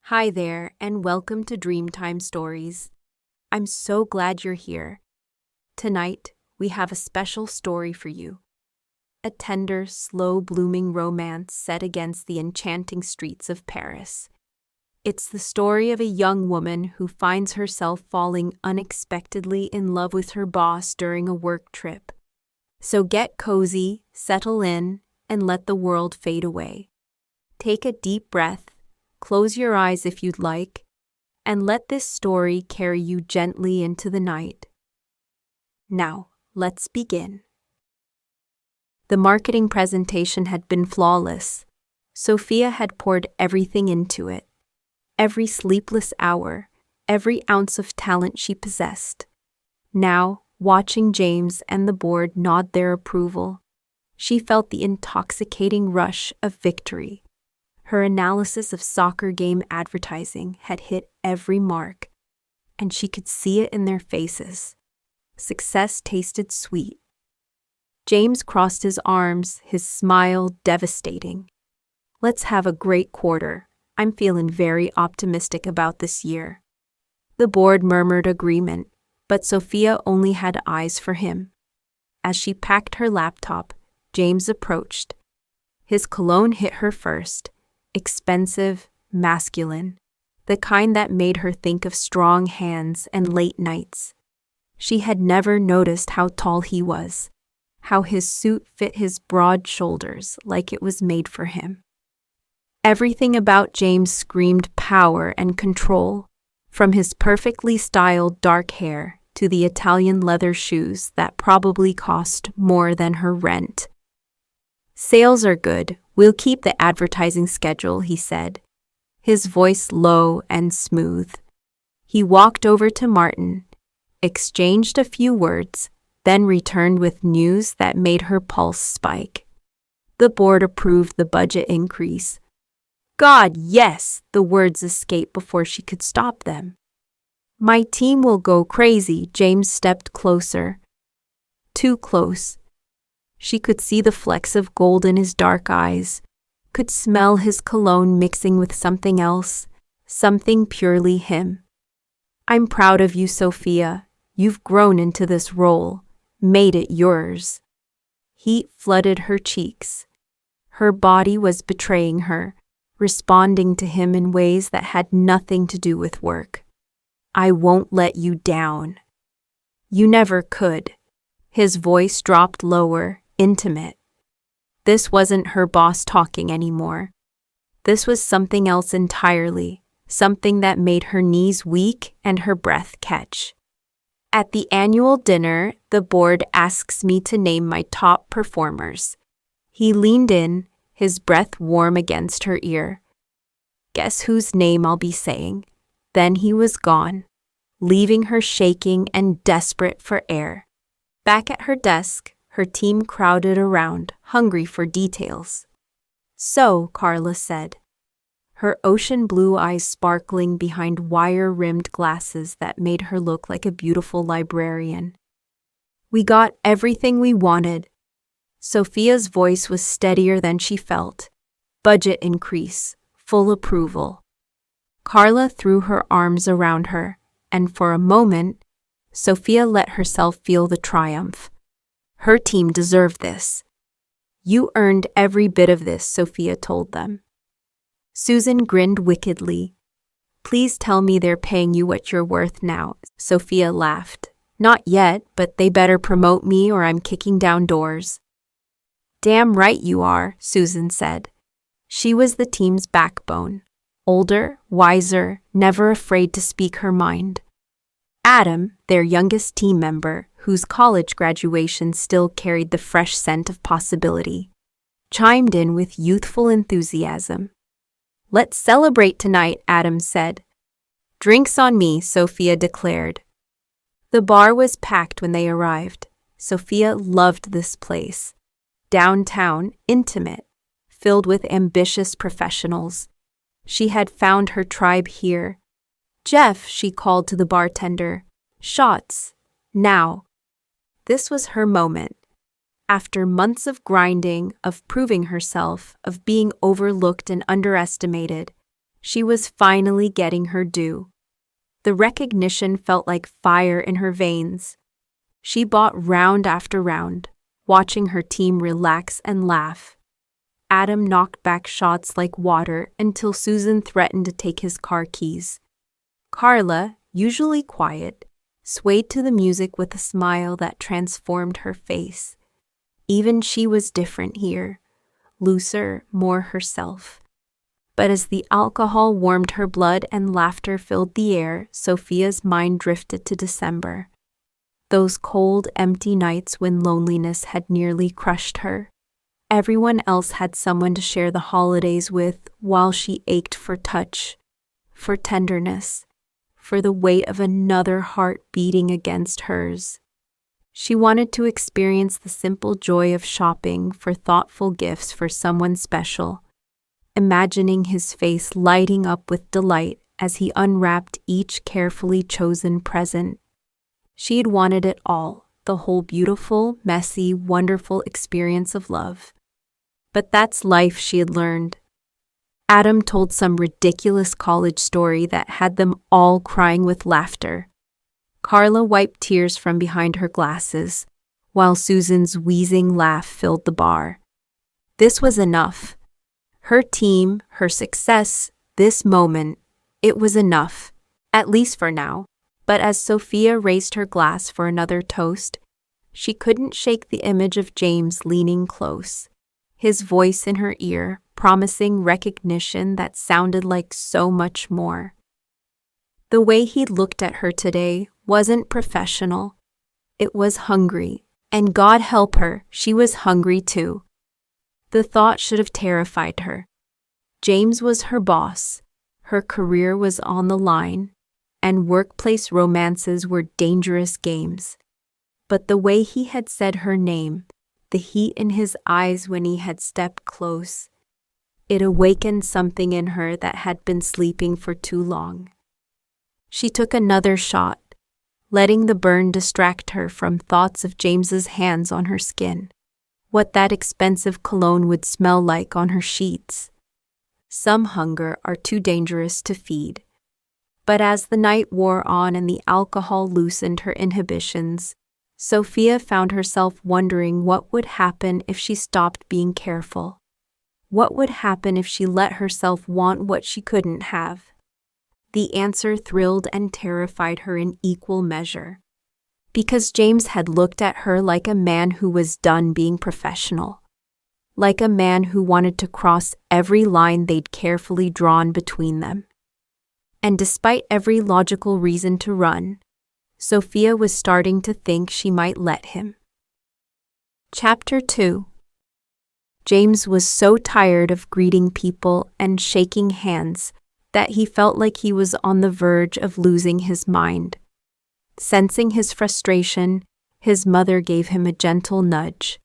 Hi there, and welcome to Dreamtime Stories. I'm so glad you're here. Tonight, we have a special story for you. A tender, slow-blooming romance set against the enchanting streets of Paris. It's the story of a young woman who finds herself falling unexpectedly in love with her boss during a work trip. So get cozy, settle in, and let the world fade away. Take a deep breath. Close your eyes if you'd like, and let this story carry you gently into the night. Now, let's begin. The marketing presentation had been flawless. Sophia had poured everything into it. Every sleepless hour, every ounce of talent she possessed. Now, watching James and the board nod their approval, she felt the intoxicating rush of victory. Her analysis of soccer game advertising had hit every mark, and she could see it in their faces. Success tasted sweet. James crossed his arms, his smile devastating. "Let's have a great quarter. I'm feeling very optimistic about this year." The board murmured agreement, but Sophia only had eyes for him. As she packed her laptop, James approached. His cologne hit her first. Expensive, masculine, the kind that made her think of strong hands and late nights. She had never noticed how tall he was, how his suit fit his broad shoulders like it was made for him. Everything about James screamed power and control, from his perfectly styled dark hair to the Italian leather shoes that probably cost more than her rent. "Sales are good. We'll keep the advertising schedule," he said, his voice low and smooth. He walked over to Martin, exchanged a few words, then returned with news that made her pulse spike. The board approved the budget increase. "God, yes!" the words escaped before she could stop them. "My team will go crazy." James stepped closer. Too close. She could see the flecks of gold in his dark eyes, could smell his cologne mixing with something else, something purely him. "I'm proud of you, Sophia. You've grown into this role, made it yours." Heat flooded her cheeks. Her body was betraying her, responding to him in ways that had nothing to do with work. "I won't let you down." "You never could." His voice dropped lower, intimate. This wasn't her boss talking anymore. This was something else entirely, something that made her knees weak and her breath catch. "At the annual dinner, the board asks me to name my top performers." He leaned in, his breath warm against her ear. "Guess whose name I'll be saying?" Then he was gone, leaving her shaking and desperate for air. Back at her desk, her team crowded around, hungry for details. "So," Carla said, her ocean blue eyes sparkling behind wire-rimmed glasses that made her look like a beautiful librarian. "We got everything we wanted." Sophia's voice was steadier than she felt. Budget increase, full approval. Carla threw her arms around her, and for a moment, Sophia let herself feel the triumph. Her team deserved this. "You earned every bit of this," Sophia told them. Susan grinned wickedly. "Please tell me they're paying you what you're worth now." Sophia laughed. "Not yet, but they better promote me or I'm kicking down doors." "Damn right you are," Susan said. She was the team's backbone. Older, wiser, never afraid to speak her mind. Adam, their youngest team member, whose college graduation still carried the fresh scent of possibility, chimed in with youthful enthusiasm. "Let's celebrate tonight," Adam said. "Drinks on me," Sophia declared. The bar was packed when they arrived. Sophia loved this place. Downtown, intimate, filled with ambitious professionals. She had found her tribe here. "Jeff," she called to the bartender. "Shots. Now." This was her moment. After months of grinding, of proving herself, of being overlooked and underestimated, She was finally getting her due. The recognition felt like fire in her veins. She bought round after round, watching her team relax and laugh. Adam knocked back shots like water until Susan threatened to take his car keys. Carla, usually quiet, swayed to the music with a smile that transformed her face. Even she was different here, looser, more herself. But as the alcohol warmed her blood and laughter filled the air, Sophia's mind drifted to December. Those cold, empty nights when loneliness had nearly crushed her. Everyone else had someone to share the holidays with, while she ached for touch, for tenderness, for the weight of another heart beating against hers. She wanted to experience the simple joy of shopping for thoughtful gifts for someone special, imagining his face lighting up with delight as he unwrapped each carefully chosen present. She had wanted it all, the whole beautiful, messy, wonderful experience of love. But that's life, she had learned. Adam told some ridiculous college story that had them all crying with laughter. Carla wiped tears from behind her glasses, while Susan's wheezing laugh filled the bar. This was enough. Her team, her success, this moment, it was enough, at least for now. But as Sophia raised her glass for another toast, she couldn't shake the image of James leaning close, his voice in her ear, promising recognition that sounded like so much more. The way he looked at her today wasn't professional. It was hungry, and God help her, she was hungry too. The thought should have terrified her. James was her boss, her career was on the line, and workplace romances were dangerous games. But the way he had said her name, the heat in his eyes when he had stepped close, it awakened something in her that had been sleeping for too long. She took another shot, letting the burn distract her from thoughts of James's hands on her skin, what that expensive cologne would smell like on her sheets. Some hunger are too dangerous to feed. But as the night wore on and the alcohol loosened her inhibitions, Sophia found herself wondering what would happen if she stopped being careful. What would happen if she let herself want what she couldn't have? The answer thrilled and terrified her in equal measure. Because James had looked at her like a man who was done being professional. Like a man who wanted to cross every line they'd carefully drawn between them. And despite every logical reason to run, Sophia was starting to think she might let him. Chapter 2. James was so tired of greeting people and shaking hands that he felt like he was on the verge of losing his mind. Sensing his frustration, his mother gave him a gentle nudge.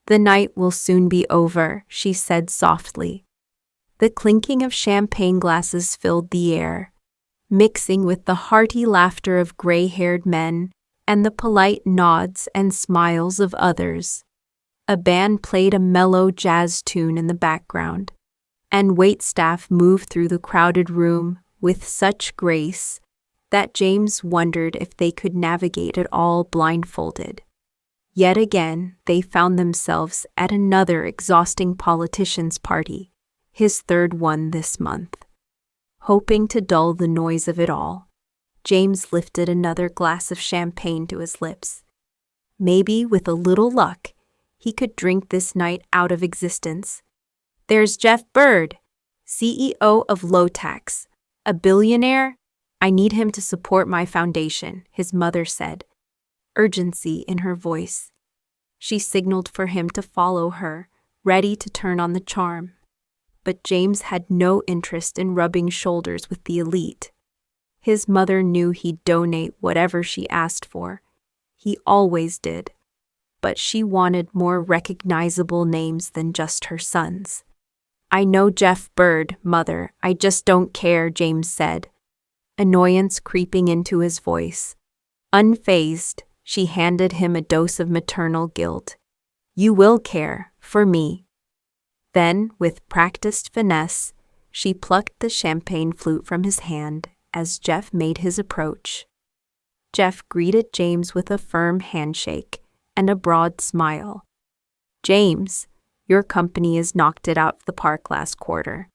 "The night will soon be over," she said softly. The clinking of champagne glasses filled the air, mixing with the hearty laughter of gray-haired men and the polite nods and smiles of others. A band played a mellow jazz tune in the background, and waitstaff moved through the crowded room with such grace that James wondered if they could navigate it all blindfolded. Yet again, they found themselves at another exhausting politician's party, his third one this month. Hoping to dull the noise of it all, James lifted another glass of champagne to his lips. Maybe, with a little luck, he could drink this night out of existence. "There's Jeff Bird, CEO of Low Tax, a billionaire. I need him to support my foundation," his mother said, urgency in her voice. She signaled for him to follow her, ready to turn on the charm. But James had no interest in rubbing shoulders with the elite. His mother knew he'd donate whatever she asked for. He always did. But she wanted more recognizable names than just her son's. "I know Jeff Bird, Mother. I just don't care," James said, annoyance creeping into his voice. Unfazed, she handed him a dose of maternal guilt. "You will care, for me." Then, with practiced finesse, She plucked the champagne flute from his hand as Jeff made his approach. Jeff greeted James with a firm handshake and a broad smile. "James, your company has knocked it out of the park last quarter.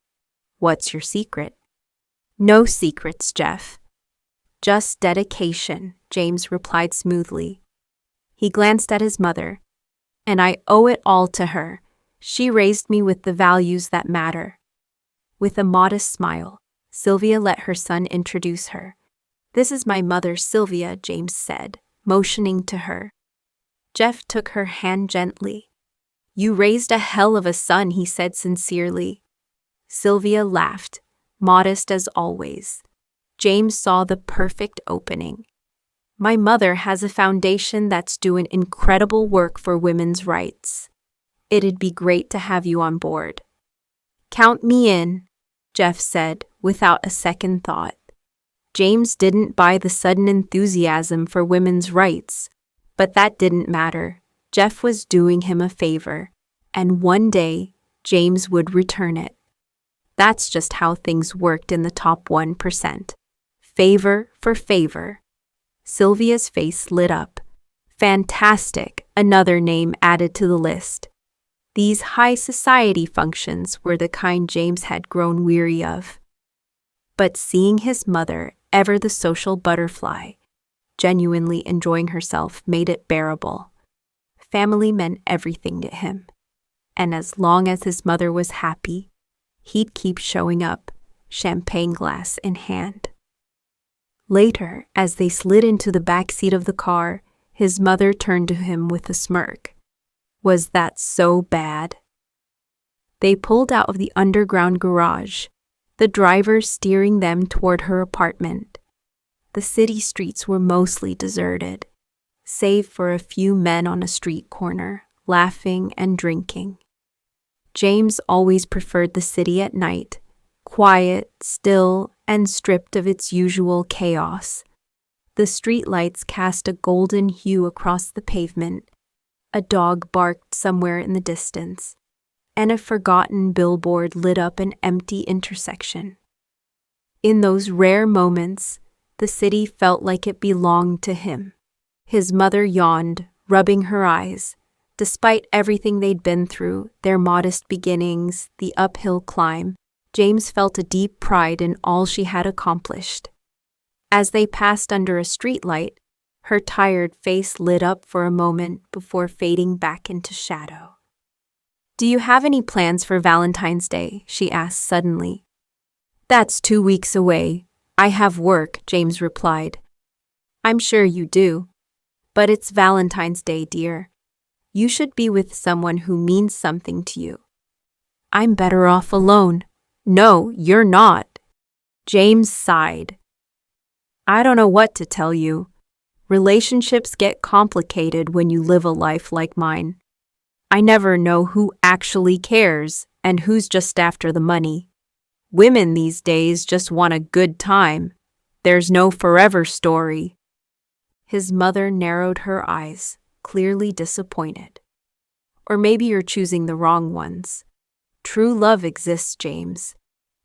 What's your secret?" "No secrets, Jeff. Just dedication," James replied smoothly. He glanced at his mother. "And I owe it all to her. She raised me with the values that matter." With a modest smile, Sylvia let her son introduce her. "This is my mother, Sylvia," James said, motioning to her. Jeff took her hand gently. "You raised a hell of a son," he said sincerely. Sylvia laughed, modest as always. James saw the perfect opening. "My mother has a foundation that's doing incredible work for women's rights. It'd be great to have you on board." "Count me in," Jeff said without a second thought. James didn't buy the sudden enthusiasm for women's rights, but that didn't matter. Jeff was doing him a favor, and one day James would return it. That's just how things worked in the top 1%. Favor for favor. Sylvia's face lit up. Fantastic, another name added to the list. These high society functions were the kind James had grown weary of. But seeing his mother, ever the social butterfly, genuinely enjoying herself made it bearable. Family meant everything to him. And as long as his mother was happy, he'd keep showing up, champagne glass in hand. Later, as they slid into the back seat of the car, his mother turned to him with a smirk. "Was that so bad?" They pulled out of the underground garage, the driver steering them toward her apartment. The city streets were mostly deserted, save for a few men on a street corner, laughing and drinking. James always preferred the city at night, quiet, still, and stripped of its usual chaos. The streetlights cast a golden hue across the pavement. A dog barked somewhere in the distance, and a forgotten billboard lit up an empty intersection. In those rare moments, the city felt like it belonged to him. His mother yawned, rubbing her eyes. Despite everything they'd been through, their modest beginnings, the uphill climb, James felt a deep pride in all she had accomplished. As they passed under a streetlight, her tired face lit up for a moment before fading back into shadow. "Do you have any plans for Valentine's Day?" she asked suddenly. "That's 2 weeks away. I have work," James replied. "I'm sure you do. But it's Valentine's Day, dear. You should be with someone who means something to you." "I'm better off alone." "No, you're not." James sighed. "I don't know what to tell you. Relationships get complicated when you live a life like mine. I never know who actually cares and who's just after the money. Women these days just want a good time. There's no forever story." His mother narrowed her eyes, clearly disappointed. "Or maybe you're choosing the wrong ones. True love exists, James,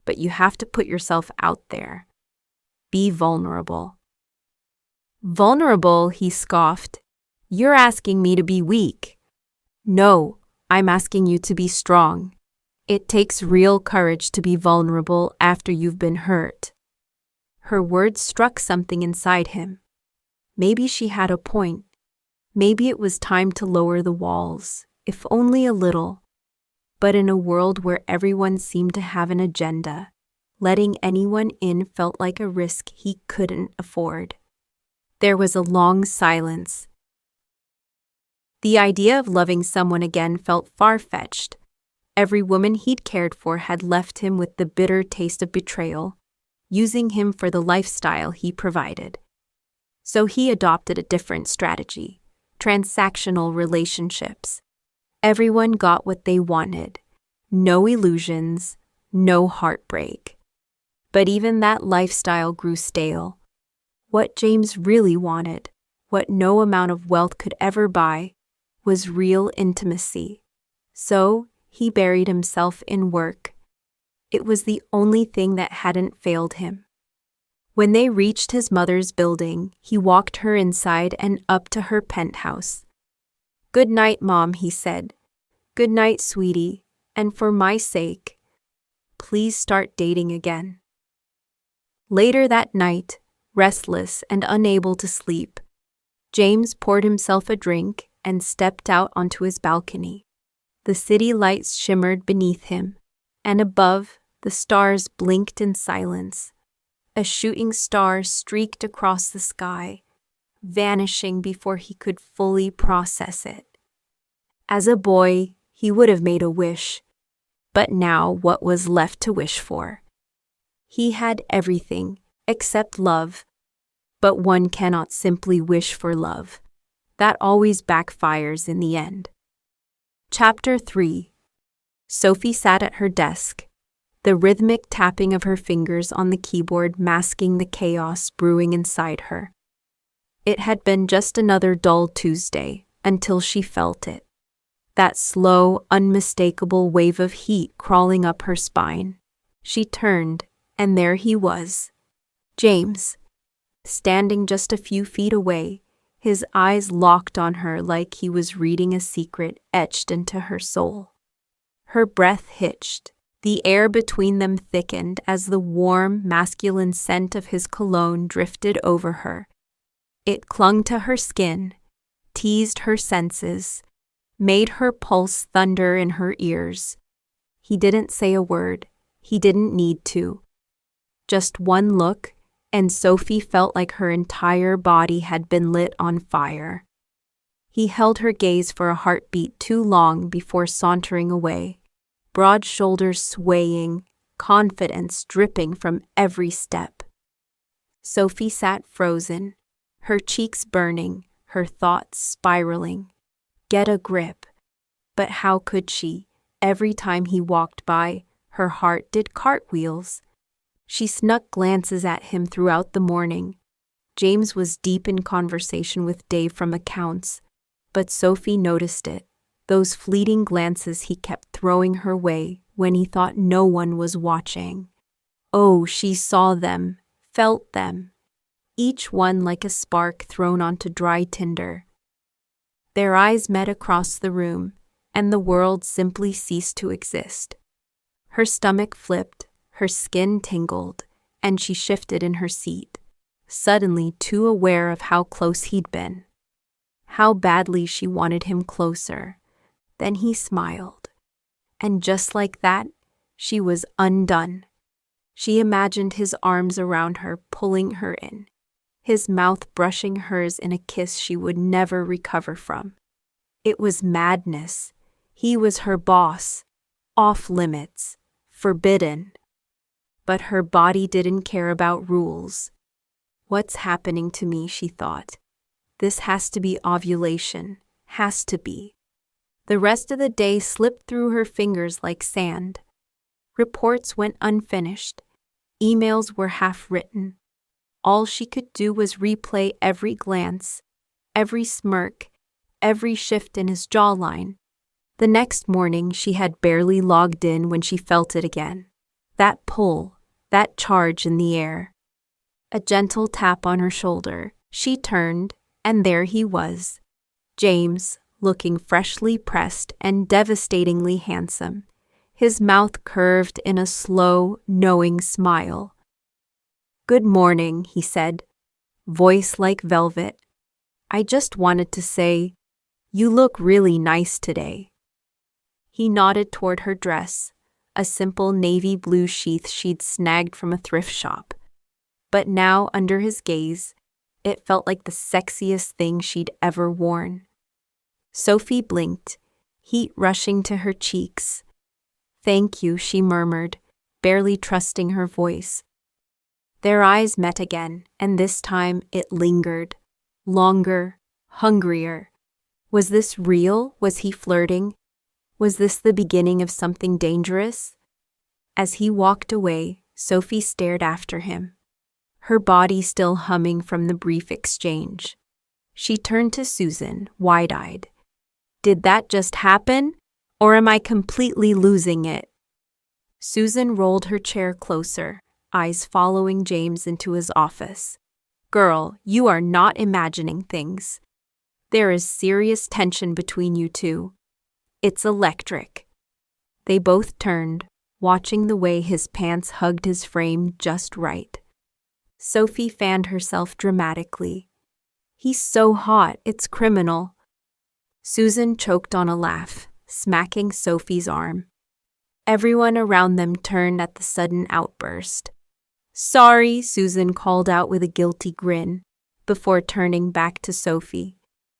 but you have to put yourself out there. Be vulnerable." "Vulnerable?" he scoffed. "You're asking me to be weak." "No, I'm asking you to be strong. It takes real courage to be vulnerable after you've been hurt." Her words struck something inside him. Maybe she had a point. Maybe it was time to lower the walls, if only a little. But in a world where everyone seemed to have an agenda, letting anyone in felt like a risk he couldn't afford. There was a long silence. The idea of loving someone again felt far-fetched. Every woman he'd cared for had left him with the bitter taste of betrayal, using him for the lifestyle he provided. So he adopted a different strategy: transactional relationships. Everyone got what they wanted. No illusions, no heartbreak. But even that lifestyle grew stale. What James really wanted, what no amount of wealth could ever buy, was real intimacy. So he buried himself in work. It was the only thing that hadn't failed him. When they reached his mother's building, he walked her inside and up to her penthouse. "Good night, Mom," he said. "Good night, sweetie, and for my sake, please start dating again." Later that night, restless and unable to sleep, James poured himself a drink and stepped out onto his balcony. The city lights shimmered beneath him, and above, the stars blinked in silence. A shooting star streaked across the sky, vanishing before he could fully process it. As a boy, he would have made a wish, but now what was left to wish for? He had everything except love, but one cannot simply wish for love. That always backfires in the end. Chapter 3. Sophie sat at her desk, the rhythmic tapping of her fingers on the keyboard masking the chaos brewing inside her. It had been just another dull Tuesday until she felt it. That slow, unmistakable wave of heat crawling up her spine. She turned, and there he was. James, standing just a few feet away, his eyes locked on her like he was reading a secret etched into her soul. Her breath hitched. The air between them thickened as the warm, masculine scent of his cologne drifted over her. It clung to her skin, teased her senses, made her pulse thunder in her ears. He didn't say a word. He didn't need to. Just one look, and Sophie felt like her entire body had been lit on fire. He held her gaze for a heartbeat too long before sauntering away. Broad shoulders swaying, confidence dripping from every step. Sophie sat frozen, her cheeks burning, her thoughts spiraling. Get a grip. But how could she? Every time he walked by, her heart did cartwheels. She snuck glances at him throughout the morning. James was deep in conversation with Dave from accounts, but Sophie noticed it. Those fleeting glances he kept throwing her way when he thought no one was watching. Oh, she saw them, felt them, each one like a spark thrown onto dry tinder. Their eyes met across the room, and the world simply ceased to exist. Her stomach flipped, her skin tingled, and she shifted in her seat, suddenly too aware of how close he'd been. How badly she wanted him closer. Then he smiled, and just like that, she was undone. She imagined his arms around her, pulling her in, his mouth brushing hers in a kiss she would never recover from. It was madness. He was her boss, off limits, forbidden. But her body didn't care about rules. What's happening to me, she thought. This has to be ovulation, has to be. The rest of the day slipped through her fingers like sand. Reports went unfinished. Emails were half-written. All she could do was replay every glance, every smirk, every shift in his jawline. The next morning, she had barely logged in when she felt it again. That pull, that charge in the air. A gentle tap on her shoulder. She turned, and there he was. James, looking freshly pressed and devastatingly handsome, his mouth curved in a slow, knowing smile. "Good morning," he said, voice like velvet. "I just wanted to say, you look really nice today." He nodded toward her dress, a simple navy blue sheath she'd snagged from a thrift shop. But now, under his gaze, it felt like the sexiest thing she'd ever worn. Sophie blinked, heat rushing to her cheeks. "Thank you," she murmured, barely trusting her voice. Their eyes met again, and this time it lingered. Longer, hungrier. Was this real? Was he flirting? Was this the beginning of something dangerous? As he walked away, Sophie stared after him, her body still humming from the brief exchange. She turned to Susan, wide-eyed. "Did that just happen? Or am I completely losing it?" Susan rolled her chair closer, eyes following James into his office. Girl, you are not imagining things. There is serious tension between you two. It's electric. They both turned, watching the way his pants hugged his frame just right. Sophie fanned herself dramatically. He's so hot, it's criminal. Susan choked on a laugh, smacking Sophie's arm. Everyone around them turned at the sudden outburst. Sorry, Susan called out with a guilty grin, before turning back to Sophie.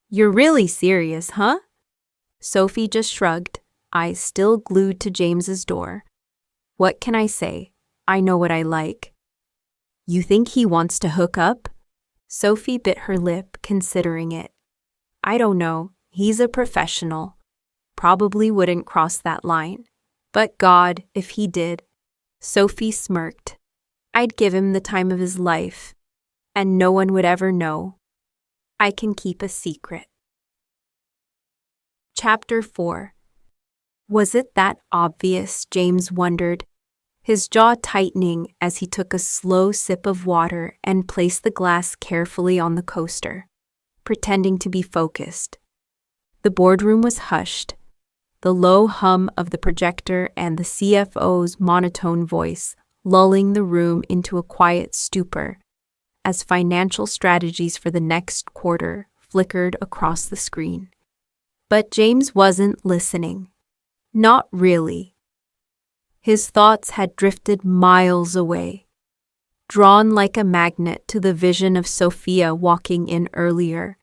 You're really serious, huh? Sophie just shrugged, eyes still glued to James's door. What can I say? I know what I like. You think he wants to hook up? Sophie bit her lip, considering it. I don't know. He's a professional. Probably wouldn't cross that line. But God, if he did. Sophie smirked. I'd give him the time of his life, and no one would ever know. I can keep a secret. Chapter 4. Was it that obvious? James wondered, his jaw tightening as he took a slow sip of water and placed the glass carefully on the coaster, pretending to be focused. The boardroom was hushed, the low hum of the projector and the CFO's monotone voice lulling the room into a quiet stupor as financial strategies for the next quarter flickered across the screen. But James wasn't listening. Not really. His thoughts had drifted miles away, drawn like a magnet to the vision of Sophia walking in earlier.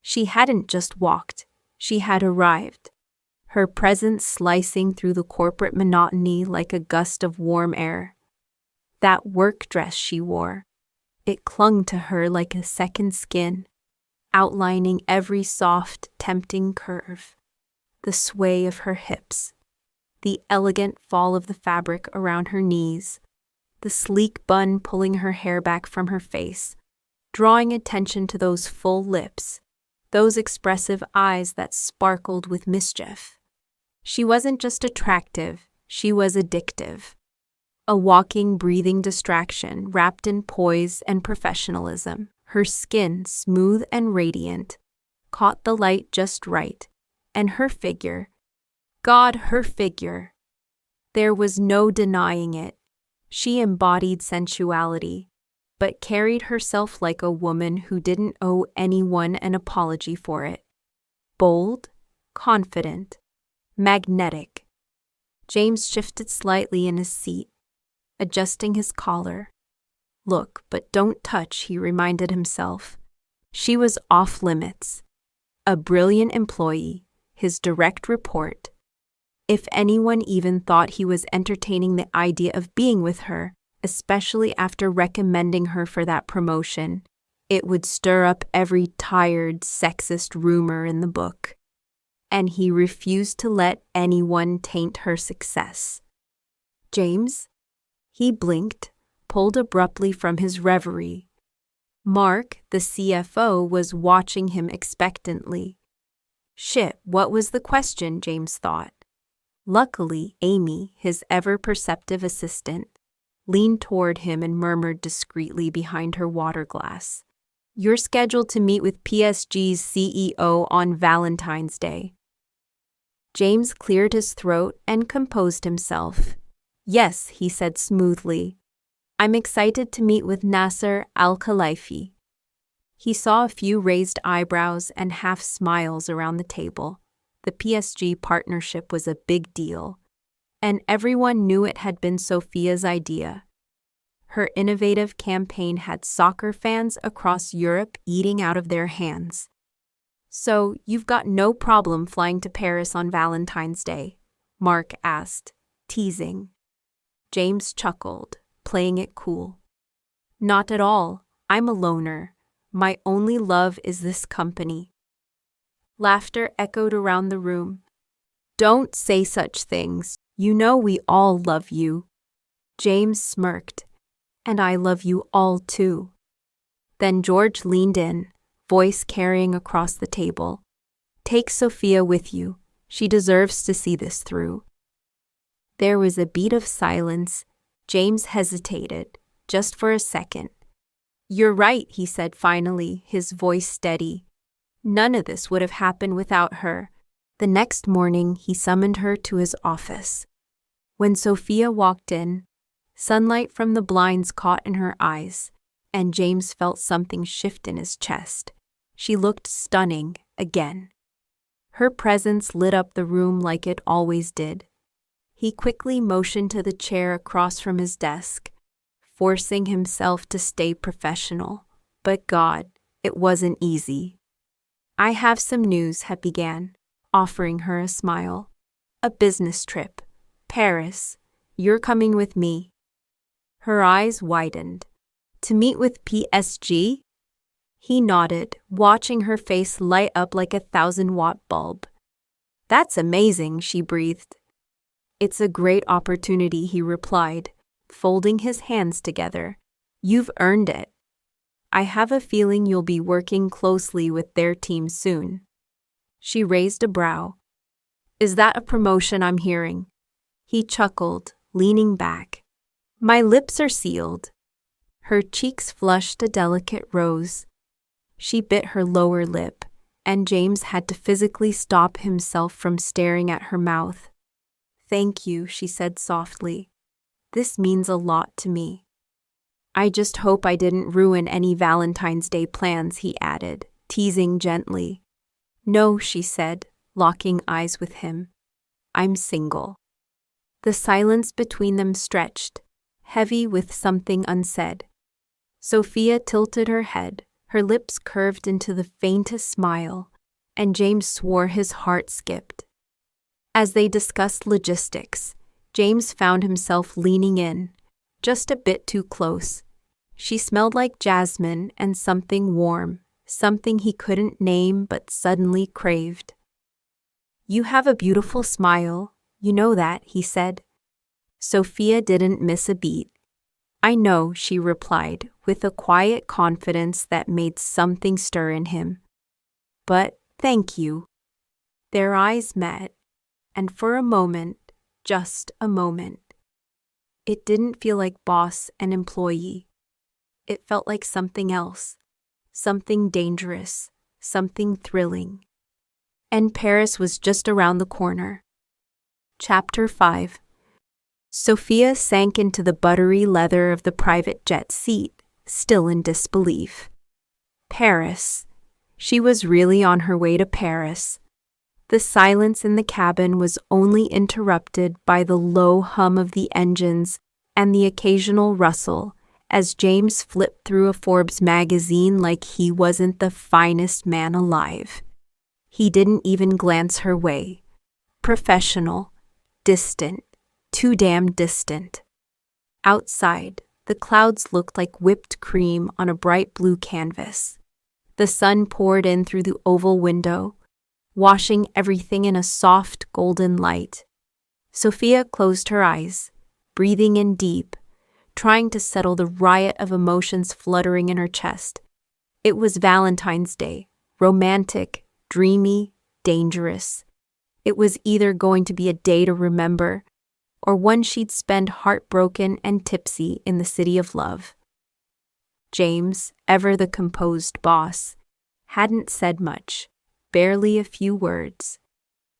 She hadn't just walked, she had arrived, her presence slicing through the corporate monotony like a gust of warm air. That work dress she wore, it clung to her like a second skin, outlining every soft, tempting curve, the sway of her hips, the elegant fall of the fabric around her knees, the sleek bun pulling her hair back from her face, drawing attention to those full lips, those expressive eyes that sparkled with mischief. She wasn't just attractive, she was addictive. A walking, breathing distraction wrapped in poise and professionalism. Her skin, smooth and radiant, caught the light just right, and her figure, God, her figure. There was no denying it. She embodied sensuality, but carried herself like a woman who didn't owe anyone an apology for it. Bold, confident, magnetic. James shifted slightly in his seat, adjusting his collar. Look, but don't touch, he reminded himself. She was off limits. A brilliant employee, his direct report. If anyone even thought he was entertaining the idea of being with her, especially after recommending her for that promotion, it would stir up every tired, sexist rumor in the book. And he refused to let anyone taint her success. James? He blinked, pulled abruptly from his reverie. Mark, the CFO, was watching him expectantly. Shit, what was the question? James thought. Luckily, Amy, his ever-perceptive assistant, leaned toward him and murmured discreetly behind her water glass. You're scheduled to meet with PSG's CEO on Valentine's Day. James cleared his throat and composed himself. Yes, he said smoothly. I'm excited to meet with Nasser Al-Khelaifi. He saw a few raised eyebrows and half smiles around the table. The PSG partnership was a big deal, and everyone knew it had been Sophia's idea. Her innovative campaign had soccer fans across Europe eating out of their hands. So, you've got no problem flying to Paris on Valentine's Day? Mark asked, teasing. James chuckled, playing it cool. Not at all. I'm a loner. My only love is this company. Laughter echoed around the room. Don't say such things. You know we all love you. James smirked. And I love you all too. Then George leaned in, voice carrying across the table. Take Sophia with you. She deserves to see this through. There was a beat of silence. James hesitated, just for a second. "You're right," he said finally, his voice steady. "None of this would have happened without her." The next morning, he summoned her to his office. When Sophia walked in, sunlight from the blinds caught in her eyes, and James felt something shift in his chest. She looked stunning again. Her presence lit up the room like it always did. He quickly motioned to the chair across from his desk, forcing himself to stay professional. But God, it wasn't easy. "I have some news," he began, offering her a smile. "A business trip. Paris. You're coming with me." Her eyes widened. "To meet with PSG?" He nodded, watching her face light up like a 1,000-watt bulb. "That's amazing," she breathed. "It's a great opportunity," he replied, folding his hands together. "You've earned it. I have a feeling you'll be working closely with their team soon." She raised a brow. "Is that a promotion I'm hearing?" He chuckled, leaning back. "My lips are sealed." Her cheeks flushed a delicate rose. She bit her lower lip, and James had to physically stop himself from staring at her mouth. "Thank you," she said softly. "This means a lot to me." "I just hope I didn't ruin any Valentine's Day plans," he added, teasing gently. "No," she said, locking eyes with him. "I'm single." The silence between them stretched, heavy with something unsaid. Sophia tilted her head, her lips curved into the faintest smile, and James swore his heart skipped. As they discussed logistics, James found himself leaning in, just a bit too close. She smelled like jasmine and something warm, something he couldn't name but suddenly craved. "You have a beautiful smile, you know that," he said. Sophia didn't miss a beat. "I know," she replied, with a quiet confidence that made something stir in him. "But thank you." Their eyes met, and for a moment, just a moment, it didn't feel like boss and employee. It felt like something else, something dangerous, something thrilling. And Paris was just around the corner. Chapter 5. Sophia sank into the buttery leather of the private jet seat, still in disbelief. Paris. She was really on her way to Paris. The silence in the cabin was only interrupted by the low hum of the engines and the occasional rustle as James flipped through a Forbes magazine like he wasn't the finest man alive. He didn't even glance her way. Professional, distant, too damn distant. Outside, the clouds looked like whipped cream on a bright blue canvas. The sun poured in through the oval window, washing everything in a soft golden light. Sophia closed her eyes, breathing in deep, trying to settle the riot of emotions fluttering in her chest. It was Valentine's Day, romantic, dreamy, dangerous. It was either going to be a day to remember, or one she'd spend heartbroken and tipsy in the city of love. James, ever the composed boss, hadn't said much, barely a few words.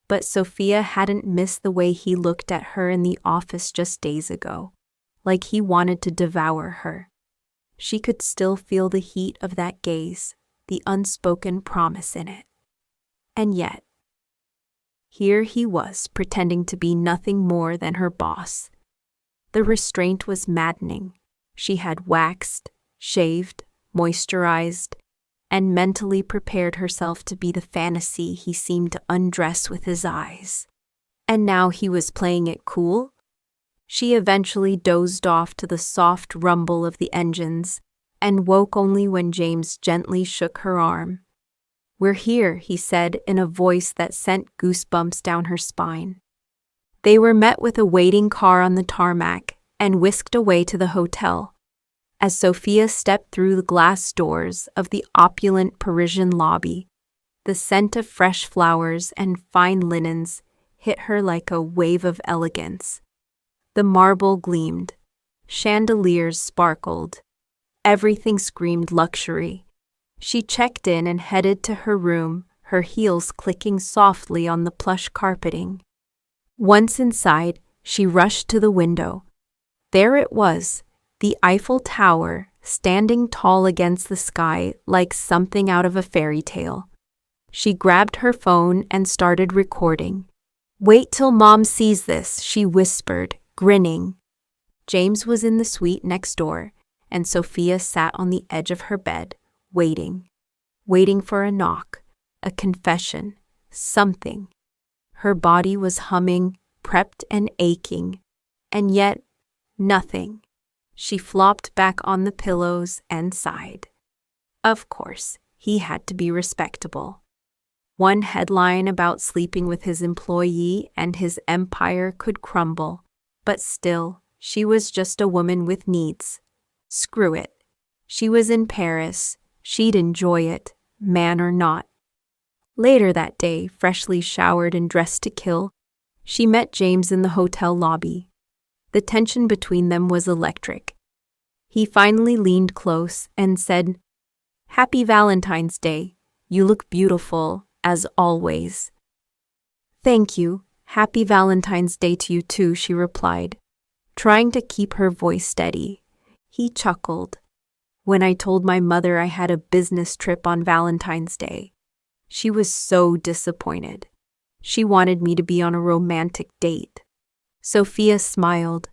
But Sophia hadn't missed the way he looked at her in the office just days ago, like he wanted to devour her. She could still feel the heat of that gaze, the unspoken promise in it. And yet, here he was pretending to be nothing more than her boss. The restraint was maddening. She had waxed, shaved, moisturized, and mentally prepared herself to be the fantasy he seemed to undress with his eyes. And now he was playing it cool? She eventually dozed off to the soft rumble of the engines and woke only when James gently shook her arm. "We're here," he said in a voice that sent goosebumps down her spine. They were met with a waiting car on the tarmac and whisked away to the hotel. As Sophia stepped through the glass doors of the opulent Parisian lobby, the scent of fresh flowers and fine linens hit her like a wave of elegance. The marble gleamed. Chandeliers sparkled. Everything screamed luxury. She checked in and headed to her room, her heels clicking softly on the plush carpeting. Once inside, she rushed to the window. There it was, the Eiffel Tower, standing tall against the sky like something out of a fairy tale. She grabbed her phone and started recording. "Wait till Mom sees this," she whispered, grinning. James was in the suite next door, and Sophia sat on the edge of her bed, waiting for a knock, a confession, something. Her body was humming, prepped and aching, and yet nothing. She flopped back on the pillows and sighed. Of course, he had to be respectable. One headline about sleeping with his employee and his empire could crumble, but still, she was just a woman with needs. Screw it. She was in Paris. She'd enjoy it, man or not. Later that day, freshly showered and dressed to kill, she met James in the hotel lobby. The tension between them was electric. He finally leaned close and said, "Happy Valentine's Day. You look beautiful, as always." "Thank you. Happy Valentine's Day to you too," she replied, trying to keep her voice steady. He chuckled. "When I told my mother I had a business trip on Valentine's Day, she was so disappointed. She wanted me to be on a romantic date." Sophia smiled.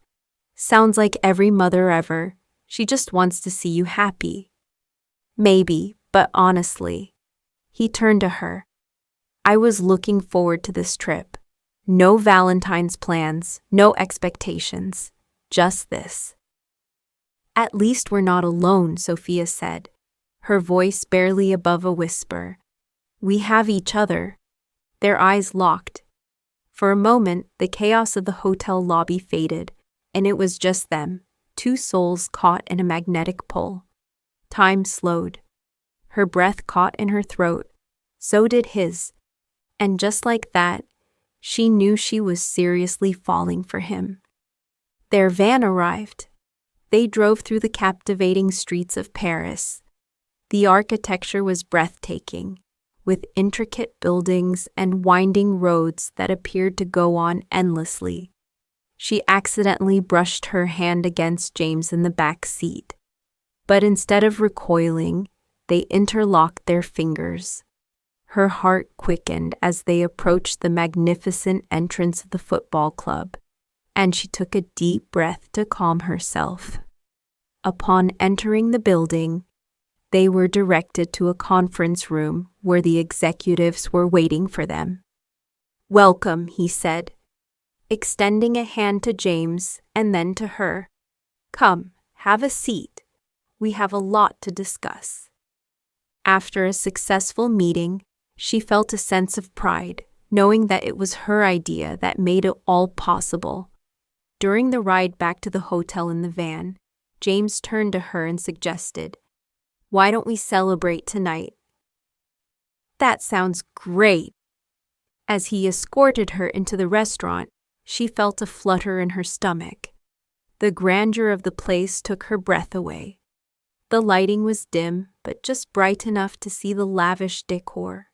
"Sounds like every mother ever. She just wants to see you happy." "Maybe, but honestly." He turned to her. "I was looking forward to this trip. No Valentine's plans, no expectations, just this." "At least we're not alone," Sophia said, her voice barely above a whisper. "We have each other." Their eyes locked. For a moment, the chaos of the hotel lobby faded, and it was just them, two souls caught in a magnetic pull. Time slowed. Her breath caught in her throat. So did his. And just like that, she knew she was seriously falling for him. Their van arrived. They drove through the captivating streets of Paris. The architecture was breathtaking, with intricate buildings and winding roads that appeared to go on endlessly. She accidentally brushed her hand against James in the back seat. But instead of recoiling, they interlocked their fingers. Her heart quickened as they approached the magnificent entrance of the football club, and she took a deep breath to calm herself. Upon entering the building, they were directed to a conference room where the executives were waiting for them. "Welcome," he said, extending a hand to James and then to her. "Come, have a seat. We have a lot to discuss." After a successful meeting, she felt a sense of pride, knowing that it was her idea that made it all possible. During the ride back to the hotel in the van, James turned to her and suggested, "Why don't we celebrate tonight?" "That sounds great." As he escorted her into the restaurant, she felt a flutter in her stomach. The grandeur of the place took her breath away. The lighting was dim, but just bright enough to see the lavish decor.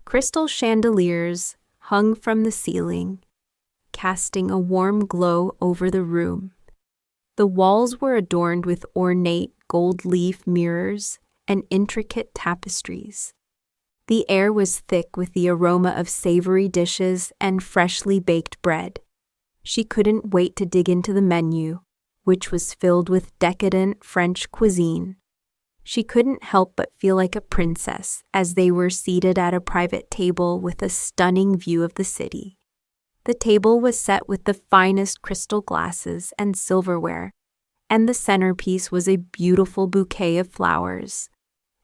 Crystal chandeliers hung from the ceiling, casting a warm glow over the room. The walls were adorned with ornate gold leaf mirrors and intricate tapestries. The air was thick with the aroma of savory dishes and freshly baked bread. She couldn't wait to dig into the menu, which was filled with decadent French cuisine. She couldn't help but feel like a princess as they were seated at a private table with a stunning view of the city. The table was set with the finest crystal glasses and silverware, and the centerpiece was a beautiful bouquet of flowers.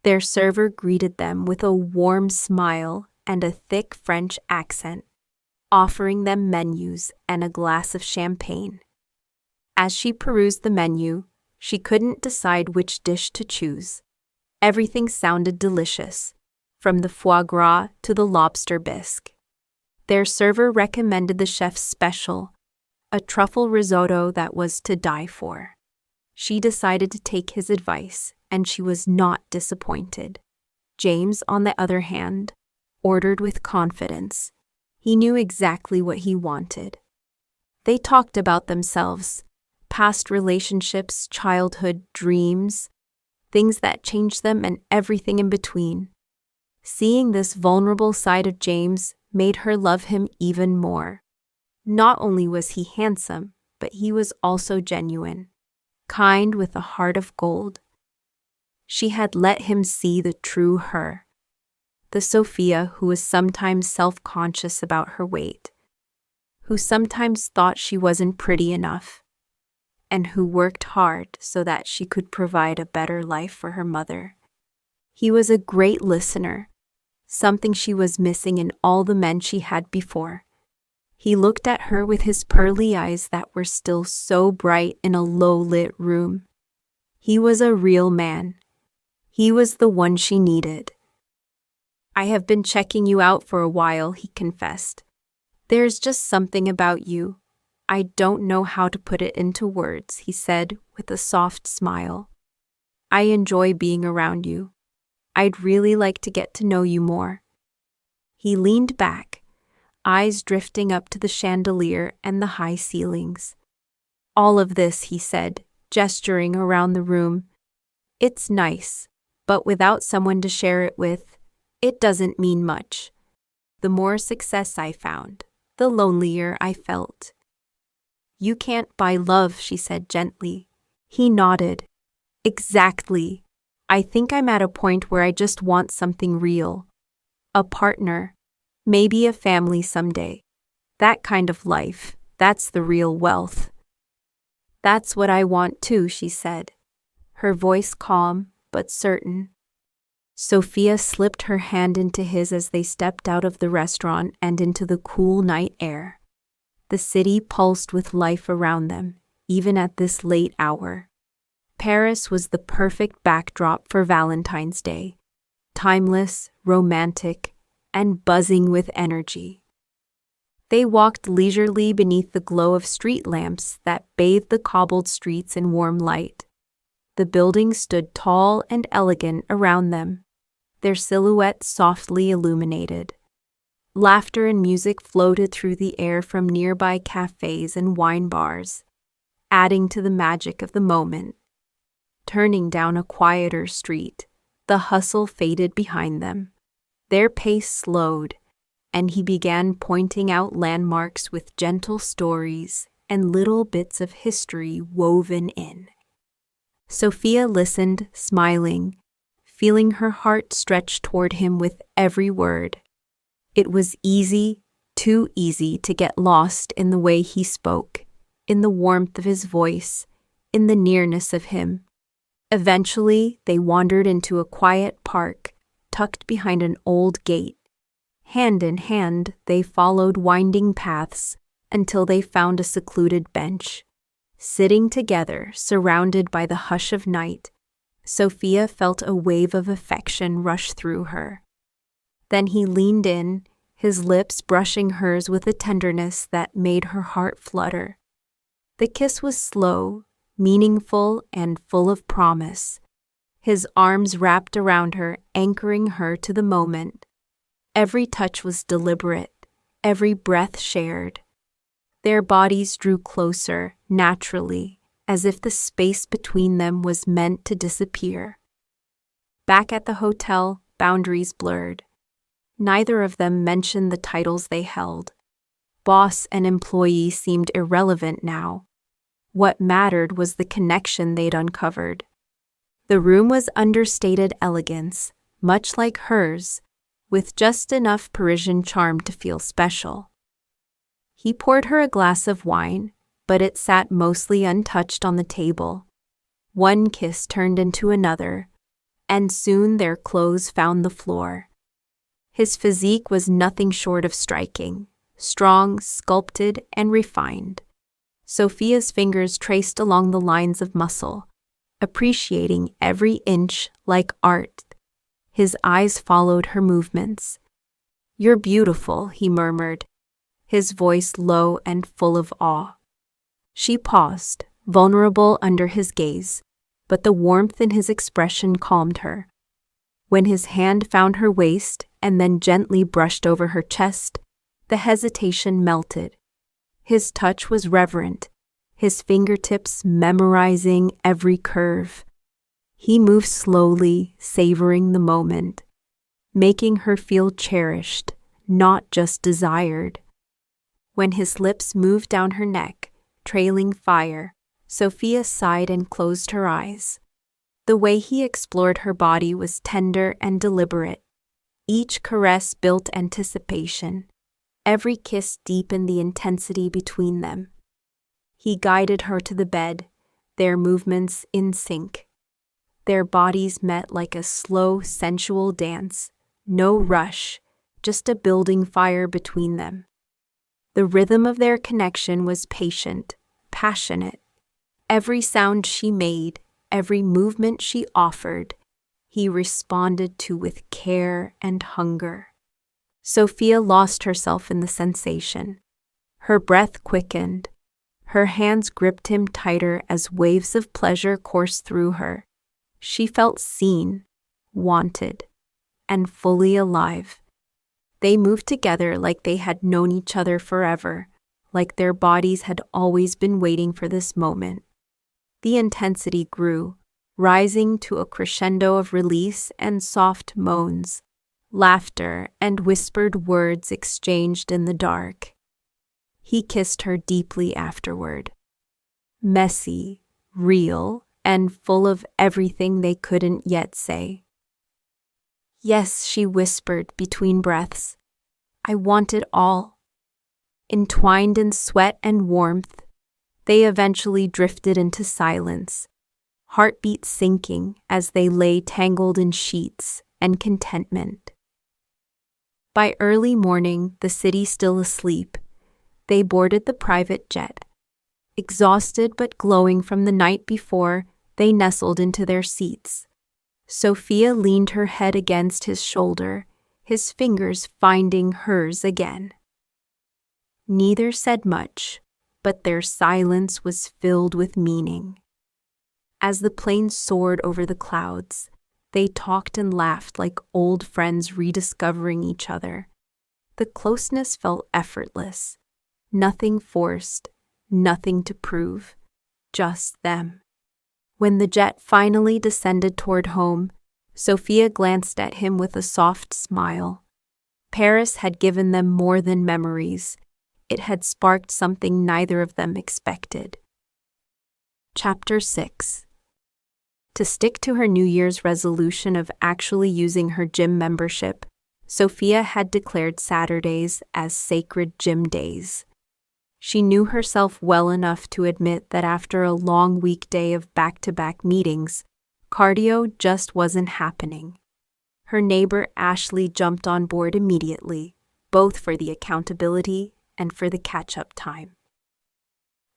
Their server greeted them with a warm smile and a thick French accent, offering them menus and a glass of champagne. As she perused the menu, she couldn't decide which dish to choose. Everything sounded delicious, from the foie gras to the lobster bisque. Their server recommended the chef's special, a truffle risotto that was to die for. She decided to take his advice, and she was not disappointed. James, on the other hand, ordered with confidence. He knew exactly what he wanted. They talked about themselves, past relationships, childhood dreams, things that changed them, and everything in between. Seeing this vulnerable side of James made her love him even more. Not only was he handsome, but he was also genuine, kind with a heart of gold. She had let him see the true her, the Sophia who was sometimes self-conscious about her weight, who sometimes thought she wasn't pretty enough, and who worked hard so that she could provide a better life for her mother. He was a great listener, something she was missing in all the men she had before. He looked at her with his pearly eyes that were still so bright in a low-lit room. He was a real man. He was the one she needed. "I have been checking you out for a while," he confessed. "There's just something about you. I don't know how to put it into words," he said with a soft smile. "I enjoy being around you. I'd really like to get to know you more." He leaned back, eyes drifting up to the chandelier and the high ceilings. "All of this," he said, gesturing around the room, "it's nice, but without someone to share it with, it doesn't mean much. The more success I found, the lonelier I felt." "You can't buy love," she said gently. He nodded. "Exactly. I think I'm at a point where I just want something real. A partner. Maybe a family someday. That kind of life. That's the real wealth." "That's what I want too," she said, her voice calm but certain. Sophia slipped her hand into his as they stepped out of the restaurant and into the cool night air. The city pulsed with life around them, even at this late hour. Paris was the perfect backdrop for Valentine's Day, timeless, romantic, and buzzing with energy. They walked leisurely beneath the glow of street lamps that bathed the cobbled streets in warm light. The buildings stood tall and elegant around them, their silhouettes softly illuminated. Laughter and music floated through the air from nearby cafes and wine bars, adding to the magic of the moment. Turning down a quieter street, the hustle faded behind them. Their pace slowed, and he began pointing out landmarks with gentle stories and little bits of history woven in. Sophia listened, smiling, feeling her heart stretch toward him with every word. It was easy, too easy, to get lost in the way he spoke, in the warmth of his voice, in the nearness of him. Eventually, they wandered into a quiet park, tucked behind an old gate. Hand in hand, they followed winding paths until they found a secluded bench. Sitting together, surrounded by the hush of night, Sophia felt a wave of affection rush through her. Then he leaned in, his lips brushing hers with a tenderness that made her heart flutter. The kiss was slow, meaningful, and full of promise. His arms wrapped around her, anchoring her to the moment. Every touch was deliberate, every breath shared. Their bodies drew closer, naturally, as if the space between them was meant to disappear. Back at the hotel, boundaries blurred. Neither of them mentioned the titles they held. Boss and employee seemed irrelevant now. What mattered was the connection they'd uncovered. The room was understated elegance, much like hers, with just enough Parisian charm to feel special. He poured her a glass of wine, but it sat mostly untouched on the table. One kiss turned into another, and soon their clothes found the floor. His physique was nothing short of striking, strong, sculpted, and refined. Sophia's fingers traced along the lines of muscle, appreciating every inch like art. His eyes followed her movements. "You're beautiful," he murmured, his voice low and full of awe. She paused, vulnerable under his gaze, but the warmth in his expression calmed her. When his hand found her waist and then gently brushed over her chest, the hesitation melted. His touch was reverent, his fingertips memorizing every curve. He moved slowly, savoring the moment, making her feel cherished, not just desired. When his lips moved down her neck, trailing fire, Sophia sighed and closed her eyes. The way he explored her body was tender and deliberate. Each caress built anticipation. Every kiss deepened the intensity between them. He guided her to the bed, their movements in sync. Their bodies met like a slow, sensual dance. No rush, just a building fire between them. The rhythm of their connection was patient, passionate. Every sound she made, every movement she offered, he responded to with care and hunger. Sophia lost herself in the sensation. Her breath quickened. Her hands gripped him tighter as waves of pleasure coursed through her. She felt seen, wanted, and fully alive. They moved together like they had known each other forever, like their bodies had always been waiting for this moment. The intensity grew, rising to a crescendo of release and soft moans, laughter and whispered words exchanged in the dark. He kissed her deeply afterward. Messy, real, and full of everything they couldn't yet say. Yes, she whispered between breaths. I want it all. Entwined in sweat and warmth, they eventually drifted into silence, heartbeats sinking as they lay tangled in sheets and contentment. By early morning, the city still asleep, they boarded the private jet. Exhausted but glowing from the night before, they nestled into their seats. Sophia leaned her head against his shoulder, his fingers finding hers again. Neither said much, but their silence was filled with meaning. As the plane soared over the clouds, they talked and laughed like old friends rediscovering each other. The closeness felt effortless, nothing forced, nothing to prove, just them. When the jet finally descended toward home, Sophia glanced at him with a soft smile. Paris had given them more than memories. It had sparked something neither of them expected. Chapter 6. To stick to her New Year's resolution of actually using her gym membership, Sophia had declared Saturdays as sacred gym days. She knew herself well enough to admit that after a long weekday of back-to-back meetings, cardio just wasn't happening. Her neighbor Ashley jumped on board immediately, both for the accountability and for the catch-up time.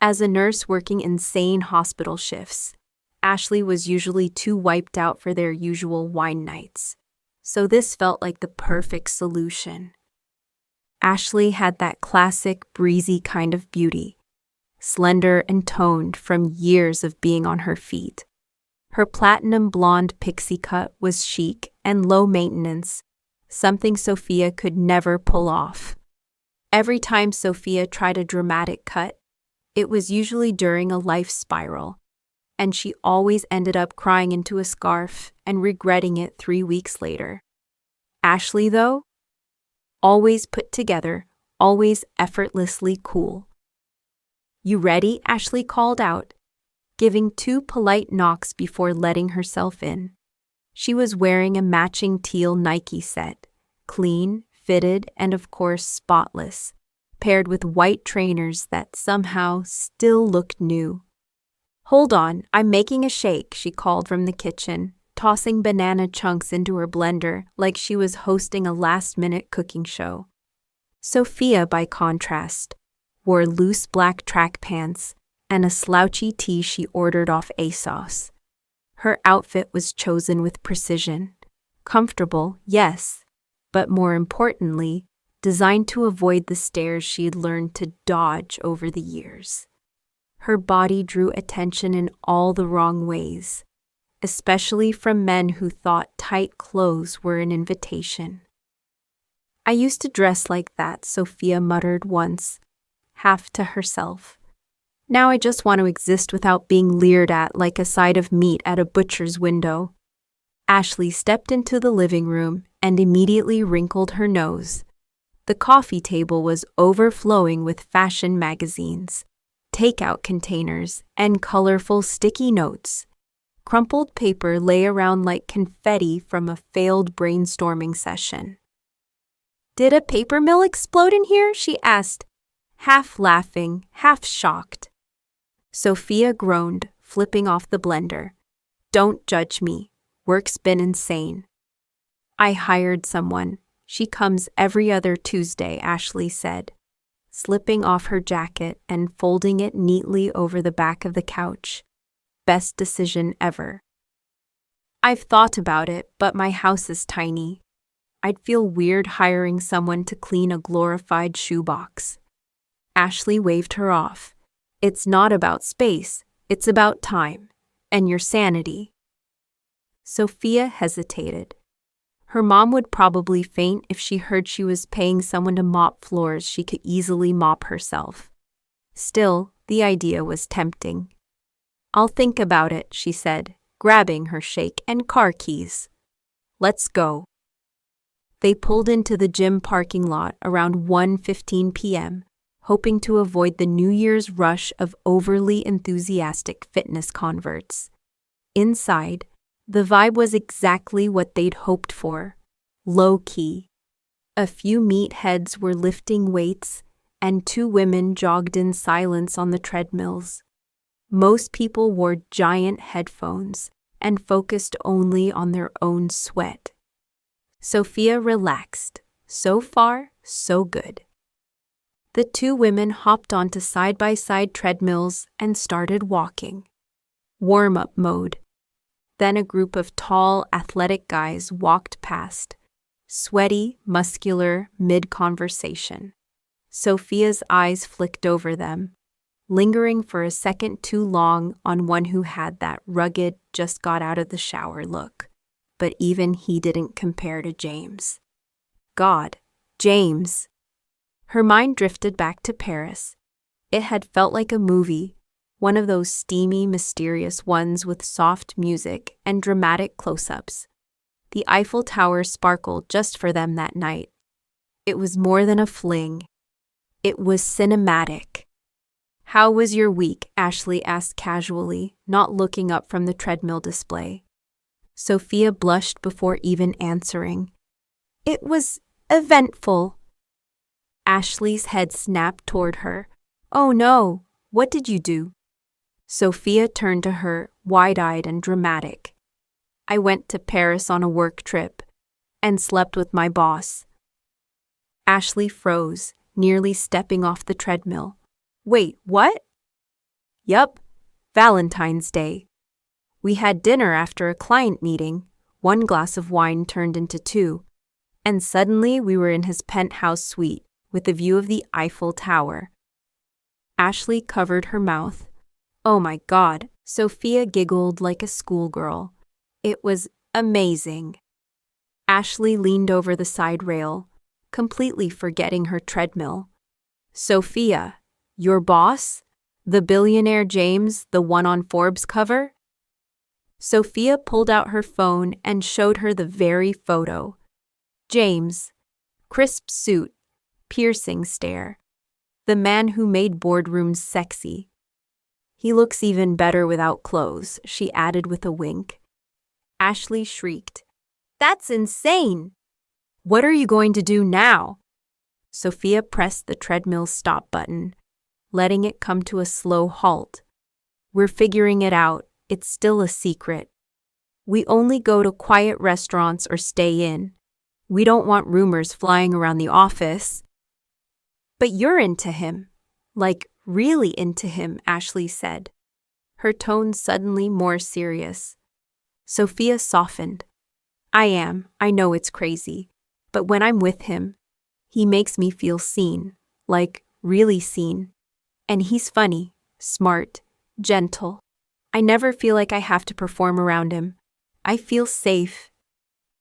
As a nurse working insane hospital shifts, Ashley was usually too wiped out for their usual wine nights, so this felt like the perfect solution. Ashley had that classic, breezy kind of beauty, slender and toned from years of being on her feet. Her platinum blonde pixie cut was chic and low maintenance, something Sophia could never pull off. Every time Sophia tried a dramatic cut, it was usually during a life spiral, and she always ended up crying into a scarf and regretting it 3 weeks later. Ashley, though, always put together, always effortlessly cool. You ready? Ashley called out, giving 2 polite knocks before letting herself in. She was wearing a matching teal Nike set, clean, fitted, and of course spotless, paired with white trainers that somehow still looked new. Hold on, I'm making a shake, she called from the kitchen, tossing banana chunks into her blender like she was hosting a last-minute cooking show. Sophia, by contrast, wore loose black track pants and a slouchy tee she ordered off ASOS. Her outfit was chosen with precision. Comfortable, yes, but more importantly, designed to avoid the stares she'd learned to dodge over the years. Her body drew attention in all the wrong ways, especially from men who thought tight clothes were an invitation. "I used to dress like that," Sophia muttered once, half to herself. "Now I just want to exist without being leered at like a side of meat at a butcher's window." Ashley stepped into the living room and immediately wrinkled her nose. The coffee table was overflowing with fashion magazines, takeout containers, and colorful sticky notes. Crumpled paper lay around like confetti from a failed brainstorming session. "Did a paper mill explode in here?" she asked, half laughing, half shocked. Sophia groaned, flipping off the blender. "Don't judge me. Work's been insane." "I hired someone. She comes every other Tuesday," Ashley said, slipping off her jacket and folding it neatly over the back of the couch. "Best decision ever." "I've thought about it, but my house is tiny. I'd feel weird hiring someone to clean a glorified shoebox." Ashley waved her off. "It's not about space, it's about time, and your sanity." Sophia hesitated. Her mom would probably faint if she heard she was paying someone to mop floors she could easily mop herself. Still, the idea was tempting. "I'll think about it," she said, grabbing her shake and car keys. "Let's go." They pulled into the gym parking lot around 1:15 p.m., hoping to avoid the New Year's rush of overly enthusiastic fitness converts. Inside, the vibe was exactly what they'd hoped for, low-key. A few meatheads were lifting weights, and 2 women jogged in silence on the treadmills. Most people wore giant headphones and focused only on their own sweat. Sophia relaxed. So far, so good. The 2 women hopped onto side-by-side treadmills and started walking. Warm-up mode. Then a group of tall, athletic guys walked past, sweaty, muscular, mid-conversation. Sophia's eyes flicked over them, lingering for a second too long on one who had that rugged, just-got-out-of-the-shower look. But even he didn't compare to James. God, James! Her mind drifted back to Paris. It had felt like a movie, one of those steamy, mysterious ones with soft music and dramatic close-ups. The Eiffel Tower sparkled just for them that night. It was more than a fling. It was cinematic. "How was your week?" Ashley asked casually, not looking up from the treadmill display. Sophia blushed before even answering. "It was eventful." Ashley's head snapped toward her. "Oh no, what did you do?" Sophia turned to her, wide-eyed and dramatic. "I went to Paris on a work trip and slept with my boss." Ashley froze, nearly stepping off the treadmill. "Wait, what?" "Yup, Valentine's Day. We had dinner after a client meeting. 1 glass of wine turned into 2, and suddenly we were in his penthouse suite with a view of the Eiffel Tower." Ashley covered her mouth. "Oh my God," Sophia giggled like a schoolgirl. "It was amazing." Ashley leaned over the side rail, completely forgetting her treadmill. "Sophia, your boss? The billionaire James, the one on Forbes cover?" Sophia pulled out her phone and showed her the very photo. James, crisp suit, piercing stare. The man who made boardrooms sexy. "He looks even better without clothes," she added with a wink. Ashley shrieked. "That's insane! What are you going to do now?" Sophia pressed the treadmill stop button, letting it come to a slow halt. "We're figuring it out. It's still a secret. We only go to quiet restaurants or stay in. We don't want rumors flying around the office." "But you're into him. Like, really into him," Ashley said, her tone suddenly more serious. Sophia softened. I know it's crazy, but when I'm with him, he makes me feel seen, like really seen. And he's funny, smart, gentle. I never feel like I have to perform around him. I feel safe.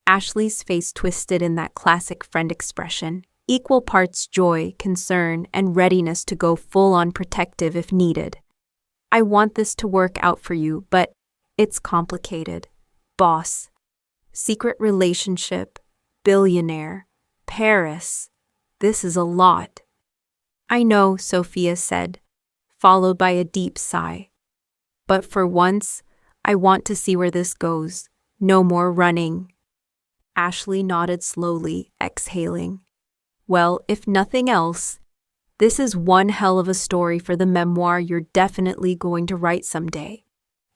Ashley's face twisted in that classic friend expression, equal parts joy, concern, and readiness to go full-on protective if needed. I want this to work out for you, but it's complicated. Boss. Secret relationship. Billionaire. Paris. This is a lot. I know, Sophia said, followed by a deep sigh. But for once, I want to see where this goes. No more running. Ashley nodded slowly, exhaling. Well, if nothing else, this is one hell of a story for the memoir you're definitely going to write someday.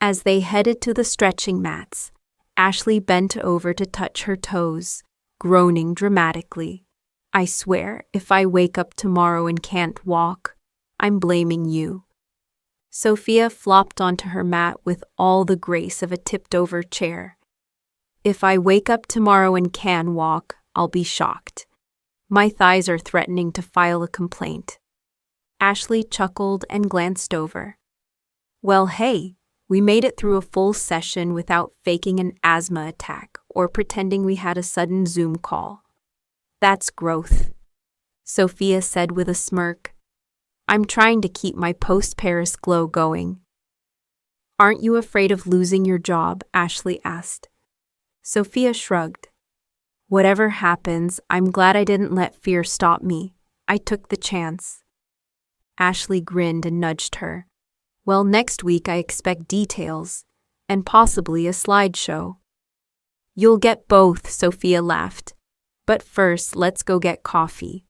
As they headed to the stretching mats, Ashley bent over to touch her toes, groaning dramatically. I swear, if I wake up tomorrow and can't walk, I'm blaming you. Sophia flopped onto her mat with all the grace of a tipped-over chair. If I wake up tomorrow and can walk, I'll be shocked. My thighs are threatening to file a complaint. Ashley chuckled and glanced over. Well, hey, we made it through a full session without faking an asthma attack or pretending we had a sudden Zoom call. That's growth, Sophia said with a smirk. I'm trying to keep my post-Paris glow going. Aren't you afraid of losing your job? Ashley asked. Sophia shrugged. Whatever happens, I'm glad I didn't let fear stop me. I took the chance. Ashley grinned and nudged her. Well, next week I expect details, and possibly a slideshow. You'll get both, Sophia laughed. But first, let's go get coffee.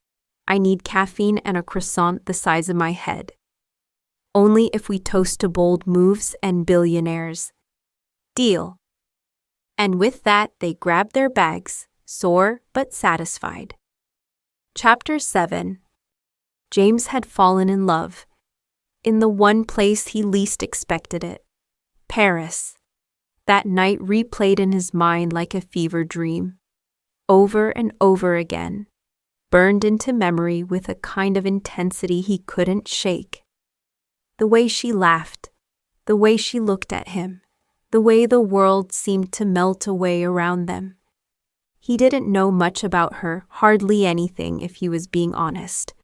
I need caffeine and a croissant the size of my head. Only if we toast to bold moves and billionaires. Deal. And with that, they grabbed their bags, sore but satisfied. Chapter 7. James had fallen in love. In the one place he least expected it. Paris. That night replayed in his mind like a fever dream. Over and over again. Burned into memory with a kind of intensity he couldn't shake. The way she laughed, the way she looked at him, the way the world seemed to melt away around them. He didn't know much about her, hardly anything if he was being honest.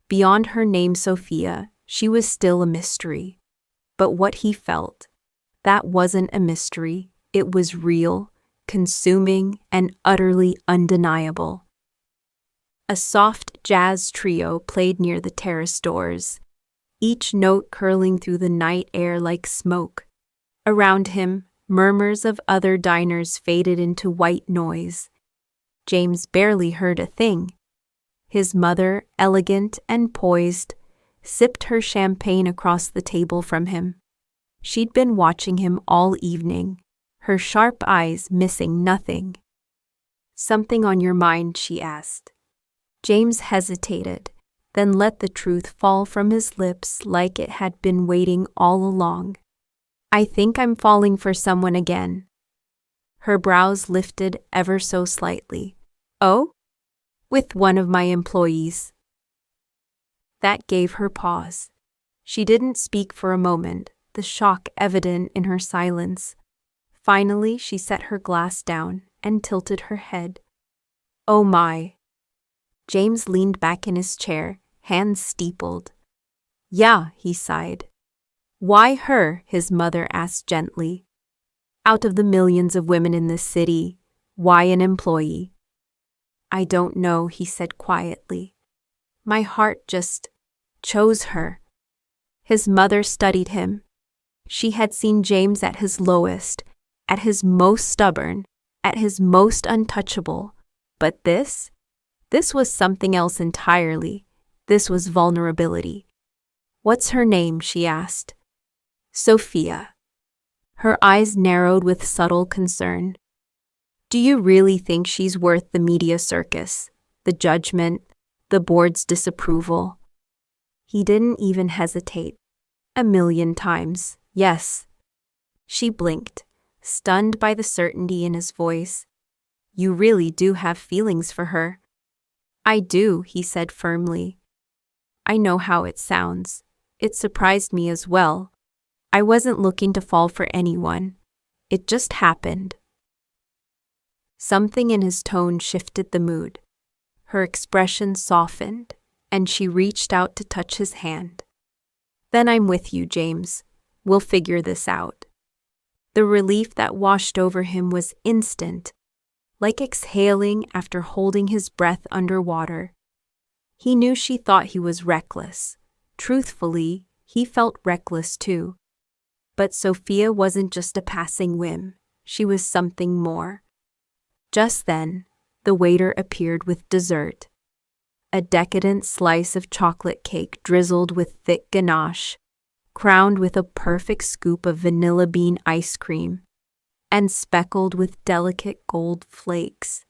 Beyond her name Sophia, she was still a mystery. But what he felt, that wasn't a mystery. It was real, consuming, and utterly undeniable. A soft jazz trio played near the terrace doors, each note curling through the night air like smoke. Around him, murmurs of other diners faded into white noise. James barely heard a thing. His mother, elegant and poised, sipped her champagne across the table from him. She'd been watching him all evening, her sharp eyes missing nothing. Something on your mind, she asked. James hesitated, then let the truth fall from his lips like it had been waiting all along. I think I'm falling for someone again. Her brows lifted ever so slightly. Oh? With one of my employees. That gave her pause. She didn't speak for a moment, the shock evident in her silence. Finally, she set her glass down and tilted her head. Oh my. James leaned back in his chair, hands steepled. Yeah, he sighed. Why her? His mother asked gently. Out of the millions of women in this city, why an employee? I don't know, he said quietly. My heart just chose her. His mother studied him. She had seen James at his lowest, at his most stubborn, at his most untouchable. But this was something else entirely. This was vulnerability. What's her name? She asked. Sophia. Her eyes narrowed with subtle concern. Do you really think she's worth the media circus, the judgment, the board's disapproval? He didn't even hesitate. 1,000,000 times, yes. She blinked, stunned by the certainty in his voice. You really do have feelings for her. I do, he said firmly. I know how it sounds. It surprised me as well. I wasn't looking to fall for anyone. It just happened. Something in his tone shifted the mood. Her expression softened, and she reached out to touch his hand. Then I'm with you, James. We'll figure this out. The relief that washed over him was instant, like exhaling after holding his breath underwater. He knew she thought he was reckless. Truthfully, he felt reckless too. But Sophia wasn't just a passing whim. She was something more. Just then, the waiter appeared with dessert. A decadent slice of chocolate cake drizzled with thick ganache, crowned with a perfect scoop of vanilla bean ice cream, and speckled with delicate gold flakes.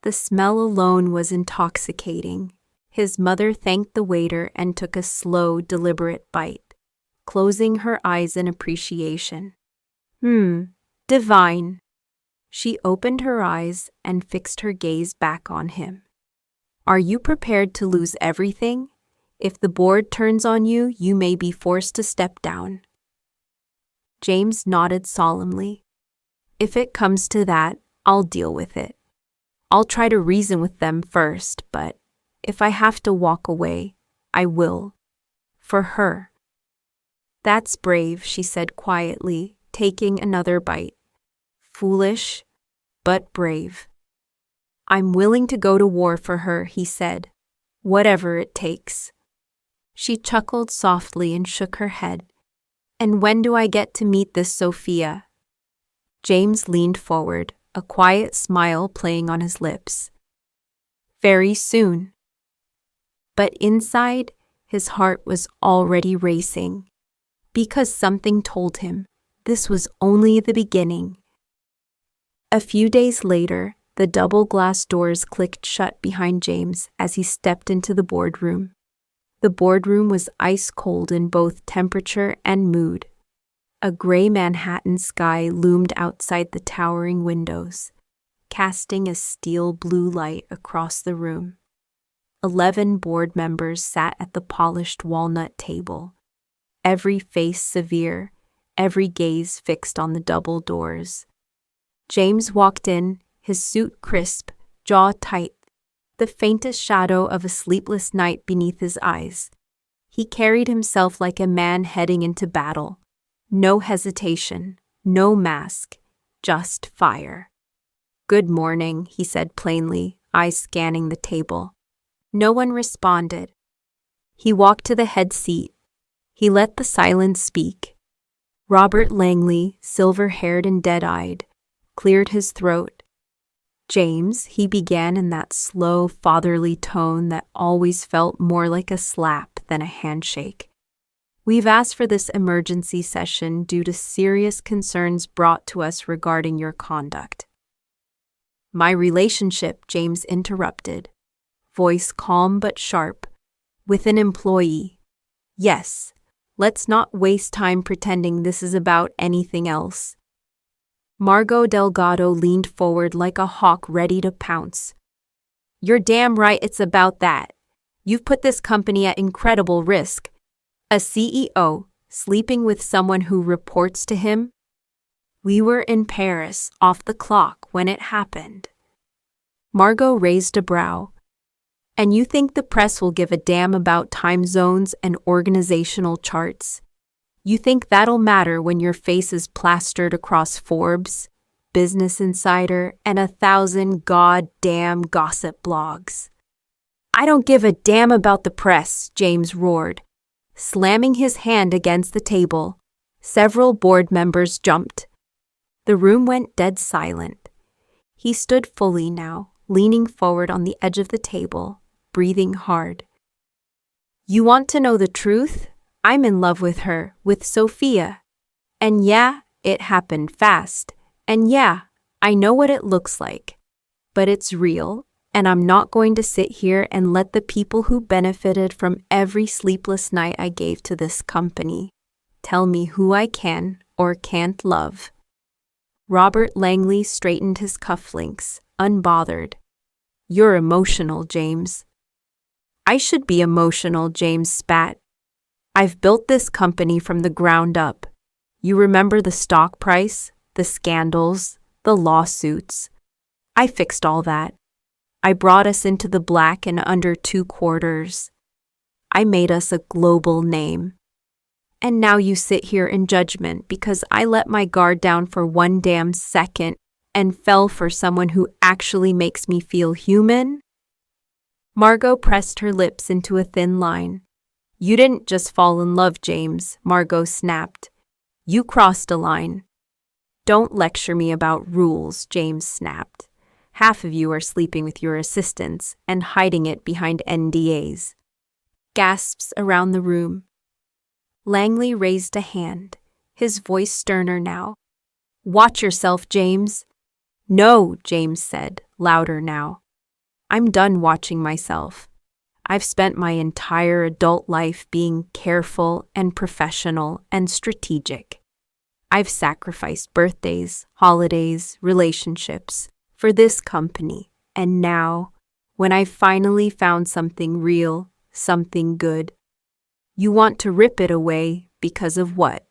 The smell alone was intoxicating. His mother thanked the waiter and took a slow, deliberate bite, closing her eyes in appreciation. Divine. She opened her eyes and fixed her gaze back on him. Are you prepared to lose everything? If the board turns on you, you may be forced to step down. James nodded solemnly. If it comes to that, I'll deal with it. I'll try to reason with them first, but if I have to walk away, I will. For her. That's brave, she said quietly, taking another bite. Foolish, but brave. I'm willing to go to war for her, he said. Whatever it takes. She chuckled softly and shook her head. And when do I get to meet this Sophia? James leaned forward, a quiet smile playing on his lips. Very soon. But inside, his heart was already racing. Because something told him this was only the beginning. A few days later, the double glass doors clicked shut behind James as he stepped into the boardroom. The boardroom was ice cold in both temperature and mood. A gray Manhattan sky loomed outside the towering windows, casting a steel blue light across the room. 11 board members sat at the polished walnut table, every face severe, every gaze fixed on the double doors. James walked in, his suit crisp, jaw tight, the faintest shadow of a sleepless night beneath his eyes. He carried himself like a man heading into battle. No hesitation, no mask, just fire. Good morning, he said plainly, eyes scanning the table. No one responded. He walked to the head seat. He let the silence speak. Robert Langley, silver-haired and dead-eyed, cleared his throat. James, he began in that slow, fatherly tone that always felt more like a slap than a handshake. We've asked for this emergency session due to serious concerns brought to us regarding your conduct. My relationship, James interrupted, voice calm but sharp, with an employee. Yes, let's not waste time pretending this is about anything else. Margot Delgado leaned forward like a hawk ready to pounce. You're damn right it's about that. You've put this company at incredible risk. A CEO, sleeping with someone who reports to him? We were in Paris, off the clock, when it happened. Margot raised a brow. And you think the press will give a damn about time zones and organizational charts? You think that'll matter when your face is plastered across Forbes, Business Insider, and 1,000 goddamn gossip blogs? I don't give a damn about the press, James roared. Slamming his hand against the table, several board members jumped. The room went dead silent. He stood fully now, leaning forward on the edge of the table, breathing hard. You want to know the truth? I'm in love with her, with Sophia. And yeah, it happened fast. And yeah, I know what it looks like. But it's real, and I'm not going to sit here and let the people who benefited from every sleepless night I gave to this company tell me who I can or can't love. Robert Langley straightened his cufflinks, unbothered. You're emotional, James. I should be emotional, James spat. I've built this company from the ground up. You remember the stock price, the scandals, the lawsuits. I fixed all that. I brought us into the black in under 2 quarters. I made us a global name. And now you sit here in judgment because I let my guard down for 1 damn second and fell for someone who actually makes me feel human? Margot pressed her lips into a thin line. You didn't just fall in love, James, Margot snapped. You crossed a line. Don't lecture me about rules, James snapped. Half of you are sleeping with your assistants and hiding it behind NDAs. Gasps around the room. Langley raised a hand, his voice sterner now. Watch yourself, James. No, James said, louder now. I'm done watching myself. I've spent my entire adult life being careful and professional and strategic. I've sacrificed birthdays, holidays, relationships for this company, and now, when I've finally found something real, something good, you want to rip it away because of what?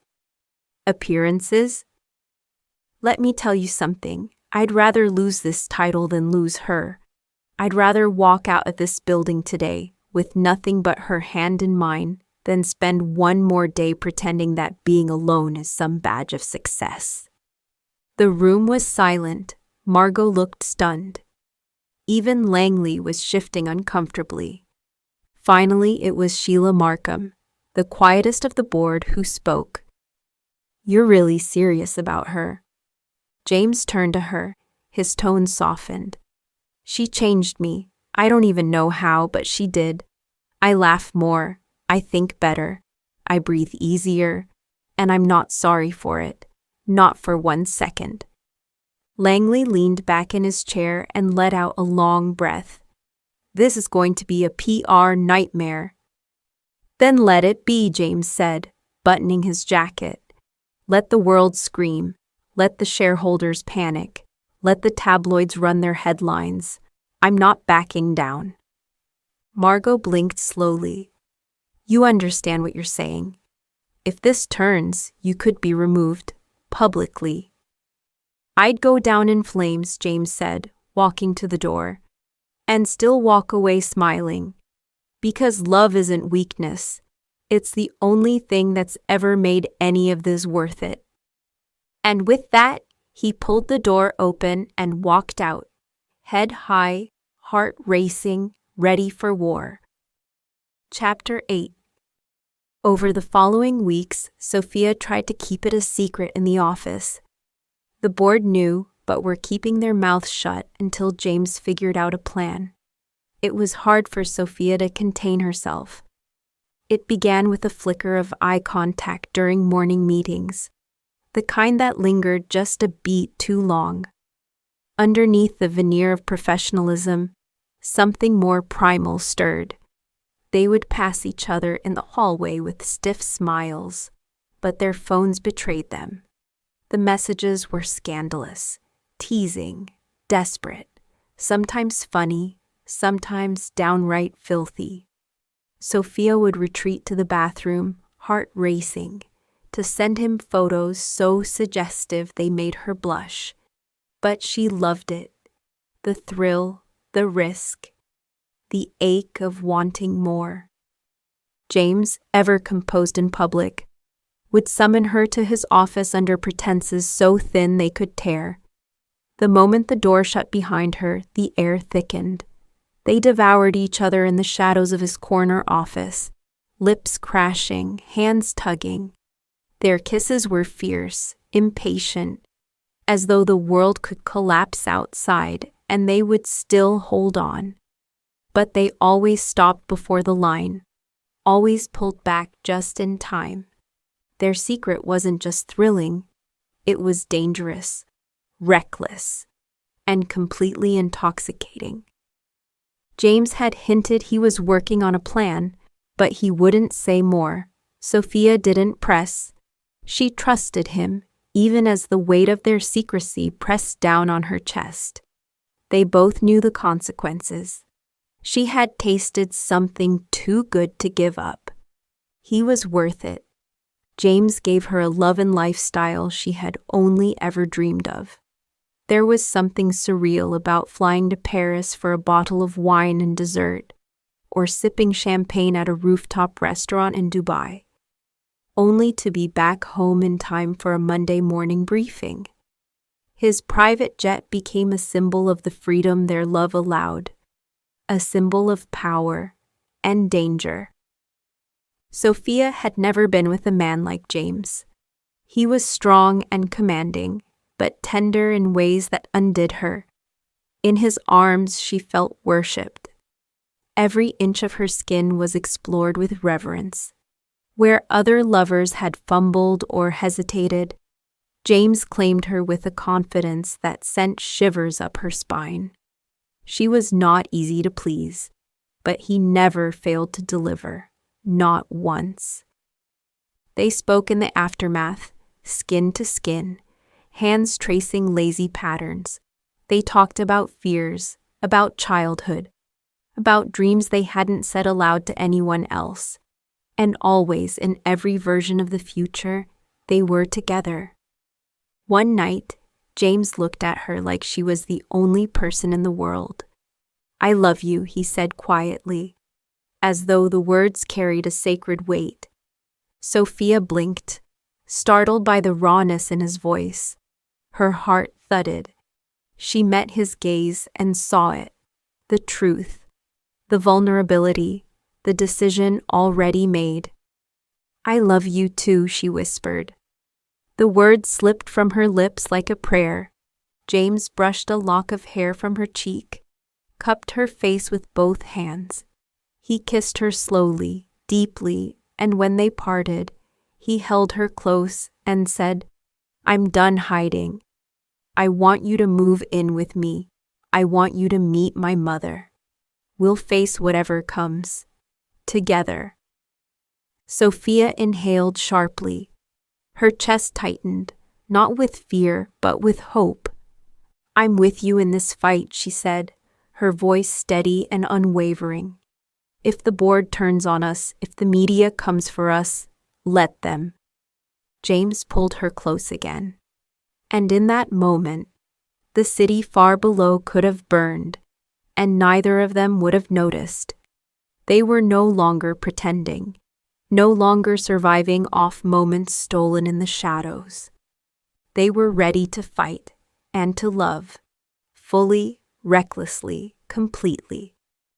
Appearances? Let me tell you something. I'd rather lose this title than lose her. I'd rather walk out of this building today with nothing but her hand in mine than spend 1 more day pretending that being alone is some badge of success. The room was silent. Margot looked stunned. Even Langley was shifting uncomfortably. Finally, it was Sheila Markham, the quietest of the board, who spoke. You're really serious about her. James turned to her, his tone softened. She changed me. I don't even know how, but she did. I laugh more. I think better. I breathe easier. And I'm not sorry for it. Not for 1 second. Langley leaned back in his chair and let out a long breath. This is going to be a PR nightmare. Then let it be, James said, buttoning his jacket. Let the world scream. Let the shareholders panic. Let the tabloids run their headlines. I'm not backing down. Margot blinked slowly. You understand what you're saying. If this turns, you could be removed, publicly. I'd go down in flames, James said, walking to the door, and still walk away smiling. Because love isn't weakness. It's the only thing that's ever made any of this worth it. And with that, he pulled the door open and walked out, head high, heart racing, ready for war. Chapter 8. Over the following weeks, Sophia tried to keep it a secret in the office. The board knew, but were keeping their mouths shut until James figured out a plan. It was hard for Sophia to contain herself. It began with a flicker of eye contact during morning meetings, the kind that lingered just a beat too long. Underneath the veneer of professionalism, something more primal stirred. They would pass each other in the hallway with stiff smiles, but their phones betrayed them. The messages were scandalous, teasing, desperate, sometimes funny, sometimes downright filthy. Sophia would retreat to the bathroom, heart racing, to send him photos so suggestive they made her blush. But she loved it. The thrill, the risk, the ache of wanting more. James, ever composed in public, would summon her to his office under pretenses so thin they could tear. The moment the door shut behind her, the air thickened. They devoured each other in the shadows of his corner office, lips crashing, hands tugging. Their kisses were fierce, impatient, as though the world could collapse outside and they would still hold on. But they always stopped before the line, always pulled back just in time. Their secret wasn't just thrilling, it was dangerous, reckless, and completely intoxicating. James had hinted he was working on a plan, but he wouldn't say more. Sophia didn't press. She trusted him, even as the weight of their secrecy pressed down on her chest. They both knew the consequences. She had tasted something too good to give up. He was worth it. James gave her a love and lifestyle she had only ever dreamed of. There was something surreal about flying to Paris for a bottle of wine and dessert, or sipping champagne at a rooftop restaurant in Dubai, only to be back home in time for a Monday morning briefing. His private jet became a symbol of the freedom their love allowed, a symbol of power and danger. Sophia had never been with a man like James. He was strong and commanding, but tender in ways that undid her. In his arms, she felt worshipped. Every inch of her skin was explored with reverence. Where other lovers had fumbled or hesitated, James claimed her with a confidence that sent shivers up her spine. She was not easy to please, but he never failed to deliver, not once. They spoke in the aftermath, skin to skin, hands tracing lazy patterns. They talked about fears, about childhood, about dreams they hadn't said aloud to anyone else. And always, in every version of the future, they were together. One night, James looked at her like she was the only person in the world. "I love you," he said quietly, as though the words carried a sacred weight. Sophia blinked, startled by the rawness in his voice. Her heart thudded. She met his gaze and saw it, the truth, the vulnerability, the decision already made. "I love you too," she whispered. The words slipped from her lips like a prayer. James brushed a lock of hair from her cheek, cupped her face with both hands. He kissed her slowly, deeply, and when they parted, he held her close and said, "I'm done hiding. I want you to move in with me. I want you to meet my mother. We'll face whatever comes. Together." Sophia inhaled sharply. Her chest tightened, not with fear, but with hope. "I'm with you in this fight," she said, her voice steady and unwavering. "If the board turns on us, if the media comes for us, let them." James pulled her close again. And in that moment, the city far below could have burned, and neither of them would have noticed. They were no longer pretending, no longer surviving off moments stolen in the shadows. They were ready to fight and to love, fully, recklessly, completely.